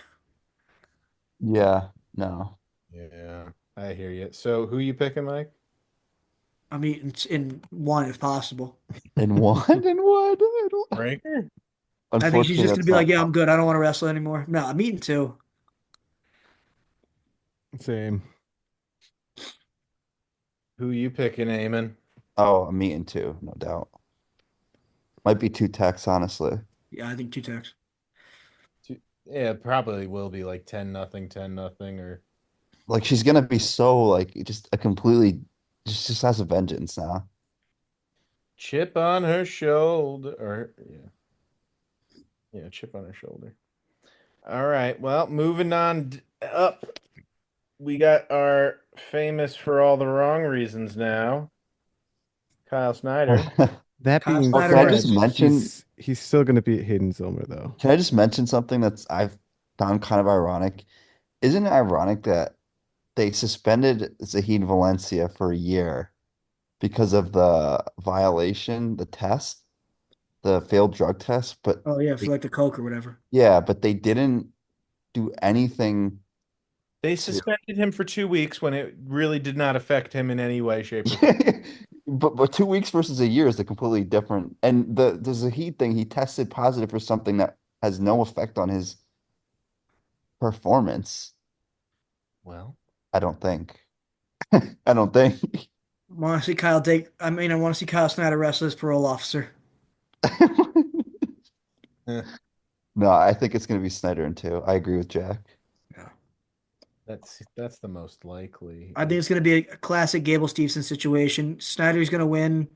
[SPEAKER 5] yeah, no.
[SPEAKER 3] Yeah, I hear you. So who you picking, Mike?
[SPEAKER 4] I mean, it's in one if possible.
[SPEAKER 5] In one, in one.
[SPEAKER 3] Breaker?
[SPEAKER 4] I think she's
[SPEAKER 5] Unfortunately,
[SPEAKER 4] just gonna
[SPEAKER 5] that's
[SPEAKER 4] be like,
[SPEAKER 5] not
[SPEAKER 4] "Yeah, I'm good. I don't want to wrestle anymore." No, I'm eating two.
[SPEAKER 2] Same.
[SPEAKER 3] Who you picking, Eamon?
[SPEAKER 5] Oh, I'm eating two, no doubt. Might be two techs, honestly.
[SPEAKER 4] Yeah, I think two techs.
[SPEAKER 3] Yeah, it probably will be like 10-0, 10-0, or
[SPEAKER 5] Like she's gonna be so like just a completely just has a vengeance now.
[SPEAKER 3] chip on her shoulder. Or yeah, chip on her shoulder. All right. Well, moving on up, we got our famous for all the wrong reasons now. Kyle Snyder.
[SPEAKER 2] That
[SPEAKER 4] Kyle
[SPEAKER 2] being
[SPEAKER 5] Oh,
[SPEAKER 4] Snyder
[SPEAKER 5] can I
[SPEAKER 2] said,
[SPEAKER 5] just
[SPEAKER 4] wins.
[SPEAKER 5] mention?
[SPEAKER 2] he's still gonna beat Hayden Zilmer though.
[SPEAKER 5] Can I just mention something that's I've found kind of ironic? Isn't it ironic that they suspended Zahid Valencia for a year because of the violation, the test, the failed drug test, but
[SPEAKER 4] Oh yeah, for
[SPEAKER 5] they,
[SPEAKER 4] like the Coke or whatever.
[SPEAKER 5] yeah, but they didn't do anything
[SPEAKER 3] They
[SPEAKER 5] to
[SPEAKER 3] suspended him for 2 weeks when it really did not affect him in any way, shape, or form.
[SPEAKER 5] but 2 weeks versus a year is a completely different. And the Zahid thing, he tested positive for something that has no effect on his performance.
[SPEAKER 3] Well,
[SPEAKER 5] I don't think. I don't think.
[SPEAKER 4] Want to see Kyle take? I mean, I want to see Kyle Snyder wrestle as parole officer.
[SPEAKER 3] eh,
[SPEAKER 5] No, I think it's going to be Snyder in two. I agree with Jack.
[SPEAKER 4] Yeah.
[SPEAKER 3] that's the most likely.
[SPEAKER 4] I think it's going to be a classic Gable Steveson situation. Snyder's going to win.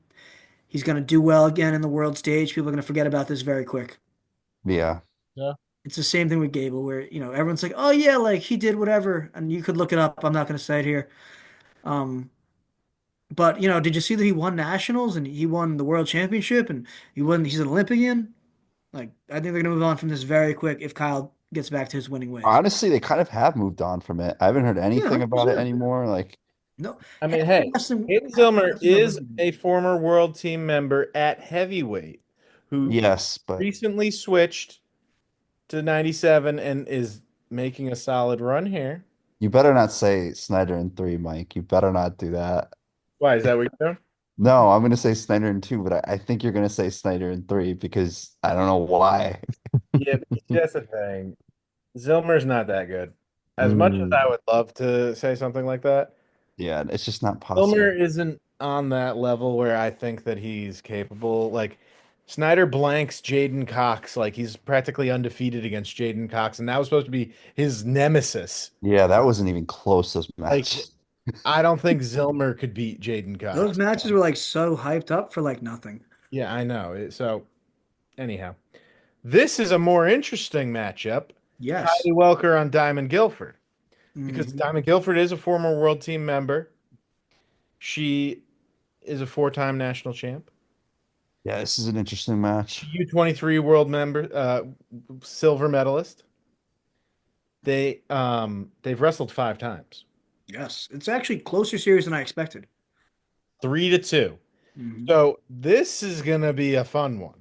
[SPEAKER 4] He's going to do well again in the world stage. People are going to forget about this very quick.
[SPEAKER 5] Yeah.
[SPEAKER 3] Yeah.
[SPEAKER 4] It's the same thing with Gable, where everyone's like, "Oh yeah, like he did whatever," and you could look it up. I'm not going to say it here. Um, but did you see that he won nationals and he won the world championship and he won? He's an Olympian. Like I think they're going to move on from this very quick if Kyle gets back to his winning ways.
[SPEAKER 5] Honestly, they kind of have moved on from it. I haven't heard
[SPEAKER 4] Yeah,
[SPEAKER 5] anything about it
[SPEAKER 4] 100%.
[SPEAKER 5] anymore. Like,
[SPEAKER 4] No,
[SPEAKER 3] I mean,
[SPEAKER 4] half the
[SPEAKER 3] hey,
[SPEAKER 4] wrestling,
[SPEAKER 3] Hayden
[SPEAKER 4] half the
[SPEAKER 3] Zilmer
[SPEAKER 4] wrestling world
[SPEAKER 3] is
[SPEAKER 4] doesn't know.
[SPEAKER 3] a former world team member at heavyweight who
[SPEAKER 5] yes, but
[SPEAKER 3] recently switched to 97 and is making a solid run here.
[SPEAKER 5] you better not say Snyder in three, Mike. You better not do that.
[SPEAKER 3] Why is that what you're doing?
[SPEAKER 5] No, I'm going to say Snyder in two, but I think you're going to say Snyder in three because I don't know why.
[SPEAKER 3] Yeah, but that's the thing. Zilmer's not that good. As much as
[SPEAKER 2] Mm.
[SPEAKER 3] I would love to say something like that,
[SPEAKER 5] Yeah, it's just not possible.
[SPEAKER 3] Zilmer isn't on that level where I think that he's capable. Like Snyder blanks Jaden Cox, like he's practically undefeated against Jaden Cox, and that was supposed to be his nemesis.
[SPEAKER 5] Yeah, that wasn't even close, this
[SPEAKER 3] Like
[SPEAKER 5] match.
[SPEAKER 3] I don't think Zilmer could beat Jaden
[SPEAKER 4] Those
[SPEAKER 3] Cox.
[SPEAKER 4] matches were like so hyped up for like nothing.
[SPEAKER 3] Yeah, I know. So anyhow, this is a more interesting matchup.
[SPEAKER 4] Yes.
[SPEAKER 3] Kylie Welker on Diamond Guilford. Because
[SPEAKER 4] Hmm.
[SPEAKER 3] Diamond Guilford is a former world team member. She is a four-time national champ.
[SPEAKER 5] Yeah, this is an interesting match.
[SPEAKER 3] U23 world member, silver medalist. They've wrestled 5 times.
[SPEAKER 4] Yes. It's actually closer series than I expected.
[SPEAKER 3] 3-2.
[SPEAKER 4] Hmm.
[SPEAKER 3] So this is gonna be a fun one.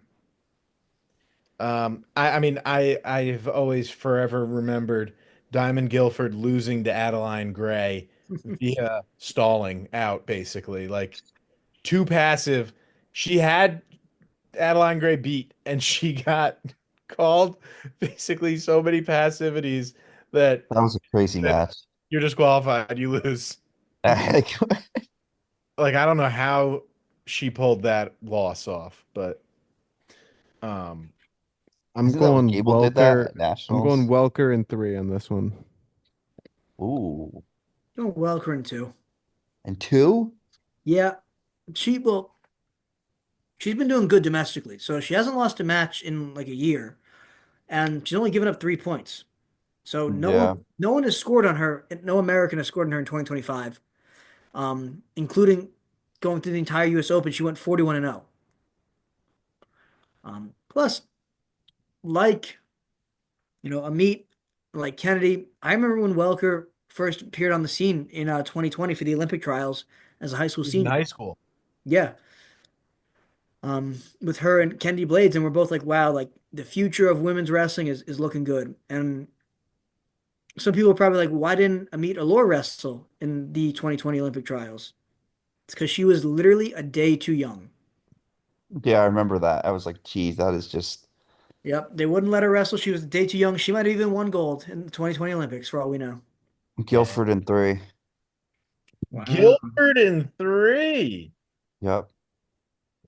[SPEAKER 3] I mean, I've always forever remembered Diamond Guilford losing to Adeline Gray via stalling out, basically. Like too passive. She had Adeline Gray beat, and she got called basically so many passivities that
[SPEAKER 5] That was a crazy
[SPEAKER 3] said,
[SPEAKER 5] match.
[SPEAKER 3] you're disqualified, you lose. Like I don't know how she pulled that loss off, but um
[SPEAKER 2] I'm
[SPEAKER 5] Isn't that when
[SPEAKER 2] going
[SPEAKER 5] Gable did that
[SPEAKER 2] Welker.
[SPEAKER 5] at
[SPEAKER 2] I'm going
[SPEAKER 5] Nationals?
[SPEAKER 2] Welker in three on this one.
[SPEAKER 5] Ooh.
[SPEAKER 4] Oh, Welker too.
[SPEAKER 5] And two?
[SPEAKER 4] Yeah. Well, she's been doing good domestically. So she hasn't lost a match in like a year. And she's only given up 3 points. So no one
[SPEAKER 5] Yeah.
[SPEAKER 4] no one has scored on her. No American has scored on her in 2025. Including going through the entire US Open, she went 41 and 0. Plus, like Amit, like Kennedy. I remember when Welker first appeared on the scene in 2020 for the Olympic trials as a high school
[SPEAKER 3] in
[SPEAKER 4] senior.
[SPEAKER 3] high school.
[SPEAKER 4] Yeah, with her and Kennedy Blades, and we're both like, wow, like the future of women's wrestling is looking good. And some people are probably like, why didn't Amit Allure wrestle in the 2020 Olympic trials? It's because she was literally a day too young.
[SPEAKER 5] Yeah, I remember that. I was like, geez, that is just
[SPEAKER 4] Yep, they wouldn't let her wrestle. She was a day too young. She might have even won gold in the 2020 Olympics, for all we know.
[SPEAKER 3] Yeah.
[SPEAKER 5] Guilford in three.
[SPEAKER 4] Wow.
[SPEAKER 3] Guilford in 3.
[SPEAKER 5] Yep.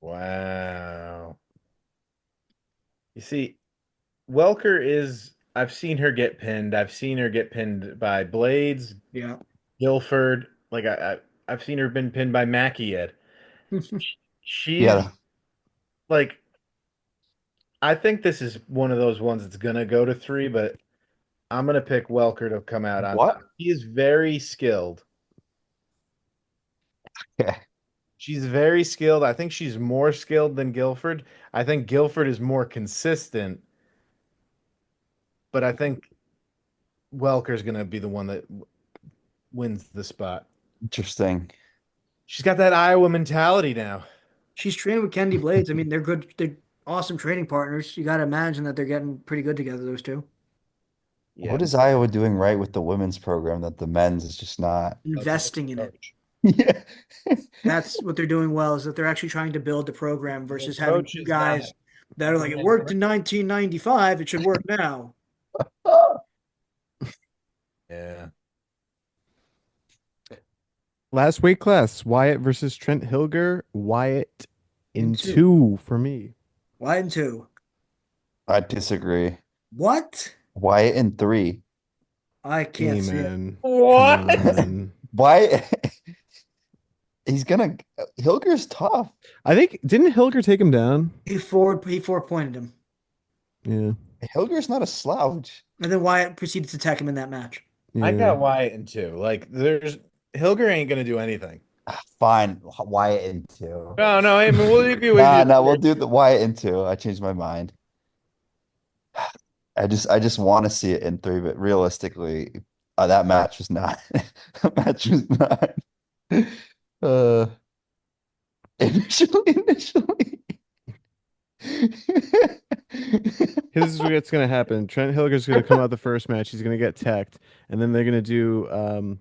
[SPEAKER 3] Wow. You see, Welker is I've seen her get pinned. I've seen her get pinned by Blades,
[SPEAKER 4] Yeah.
[SPEAKER 3] Guilford. Like I've seen her been pinned by Mackie Ed. She's
[SPEAKER 5] Yeah.
[SPEAKER 3] like I think this is one of those ones that's gonna go to 3, but I'm gonna pick Welker to come out on
[SPEAKER 5] What?
[SPEAKER 3] top. He is very skilled.
[SPEAKER 5] Okay.
[SPEAKER 3] She's very skilled. I think she's more skilled than Guilford. I think Guilford is more consistent, but I think Welker's going to be the one that wins the spot.
[SPEAKER 5] Interesting.
[SPEAKER 3] She's got that Iowa mentality now.
[SPEAKER 4] She's training with Kendi Blades. I mean, they're good. They're awesome training partners. You got to imagine that they're getting pretty good together, those two.
[SPEAKER 3] Yeah.
[SPEAKER 5] What is Iowa doing right with the women's program that the men's is just not?
[SPEAKER 4] Investing in it.
[SPEAKER 5] Yeah.
[SPEAKER 4] That's what they're doing well, is that they're actually trying to build the program versus
[SPEAKER 3] The
[SPEAKER 4] having
[SPEAKER 3] coach
[SPEAKER 4] two
[SPEAKER 3] is
[SPEAKER 4] guys
[SPEAKER 3] not.
[SPEAKER 4] that are like, it worked in 1995, it should work now.
[SPEAKER 3] Yeah.
[SPEAKER 2] Last weight class, Wyatt versus Trent Hilger. Wyatt in
[SPEAKER 4] In
[SPEAKER 2] two for me.
[SPEAKER 4] Wyatt in 2.
[SPEAKER 5] I disagree.
[SPEAKER 4] What?
[SPEAKER 5] Wyatt in 3.
[SPEAKER 4] I can't see it.
[SPEAKER 2] Amen.
[SPEAKER 3] What?
[SPEAKER 2] Come on.
[SPEAKER 5] Wyatt, he's gonna. Hilger's tough.
[SPEAKER 2] I think didn't Hilger take him down?
[SPEAKER 4] He four-pointed him.
[SPEAKER 2] Yeah.
[SPEAKER 5] Hilger's not a slouch.
[SPEAKER 4] And then Wyatt proceeded to tech him in that match.
[SPEAKER 3] I
[SPEAKER 2] Yeah.
[SPEAKER 3] got Wyatt in 2. Like, there's Hilger ain't going to do anything.
[SPEAKER 5] Fine, Wyatt in 2.
[SPEAKER 3] No, I mean, we'll agree with you.
[SPEAKER 5] No, we'll do the Wyatt in 2. I changed my mind. I just want to see it in 3, but realistically, that match was not. That match was not. Uh, initially.
[SPEAKER 2] This is what's gonna happen. Trent Hilger's gonna come out the first match. He's gonna get teched, and then they're gonna do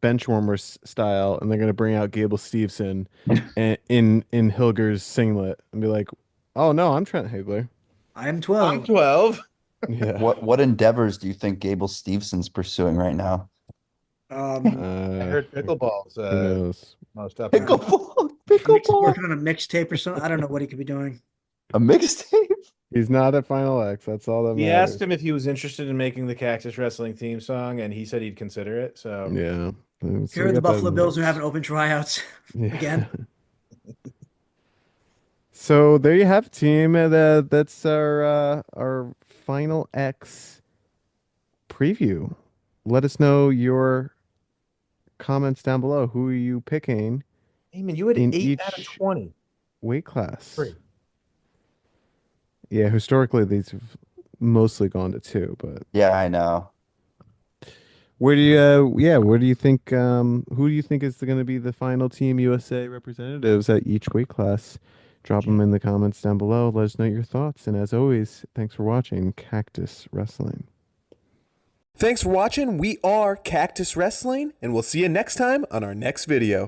[SPEAKER 2] bench warmers style, and they're gonna bring out Gable Steveson in Hilger's singlet and be like, "Oh no, I'm Trent Hilger."
[SPEAKER 4] I am
[SPEAKER 3] I'm
[SPEAKER 4] 12.
[SPEAKER 3] 12.
[SPEAKER 2] Yeah.
[SPEAKER 5] What endeavors do you think Gable Stevenson's pursuing right now?
[SPEAKER 3] I heard pickleball's
[SPEAKER 2] Who knows?
[SPEAKER 3] most up. and coming.
[SPEAKER 5] Pickleball,
[SPEAKER 4] He's
[SPEAKER 5] pickleball,
[SPEAKER 4] working on a mixtape or something. I don't know what he could be doing.
[SPEAKER 5] a mixtape.
[SPEAKER 2] He's not at Final X. That's all that
[SPEAKER 3] We
[SPEAKER 2] matters.
[SPEAKER 3] asked him if he was interested in making the Cactus Wrestling theme song, and he said he'd consider it. So
[SPEAKER 2] Yeah. So
[SPEAKER 4] Here
[SPEAKER 2] we
[SPEAKER 4] are the
[SPEAKER 2] got that
[SPEAKER 4] Buffalo
[SPEAKER 2] in
[SPEAKER 4] Bills who
[SPEAKER 2] mix.
[SPEAKER 4] haven't open tryouts
[SPEAKER 2] Yeah.
[SPEAKER 4] again.
[SPEAKER 2] So there you have it, team. That's our Final X preview. Let us know your comments down below. Who are you picking
[SPEAKER 3] Eamon, you had
[SPEAKER 2] in
[SPEAKER 3] 8 out of
[SPEAKER 2] each
[SPEAKER 3] 20.
[SPEAKER 2] weight class?
[SPEAKER 3] 3.
[SPEAKER 2] Yeah, historically these have mostly gone to 2, but
[SPEAKER 5] Yeah, I know.
[SPEAKER 2] where do you think who do you think is going to be the final Team USA representatives at each weight class? Drop them in the comments down below. Let us know your thoughts. And as always, thanks for watching Cactus Wrestling.
[SPEAKER 1] Thanks for watching. We are Cactus Wrestling, and we'll see you next time on our next video.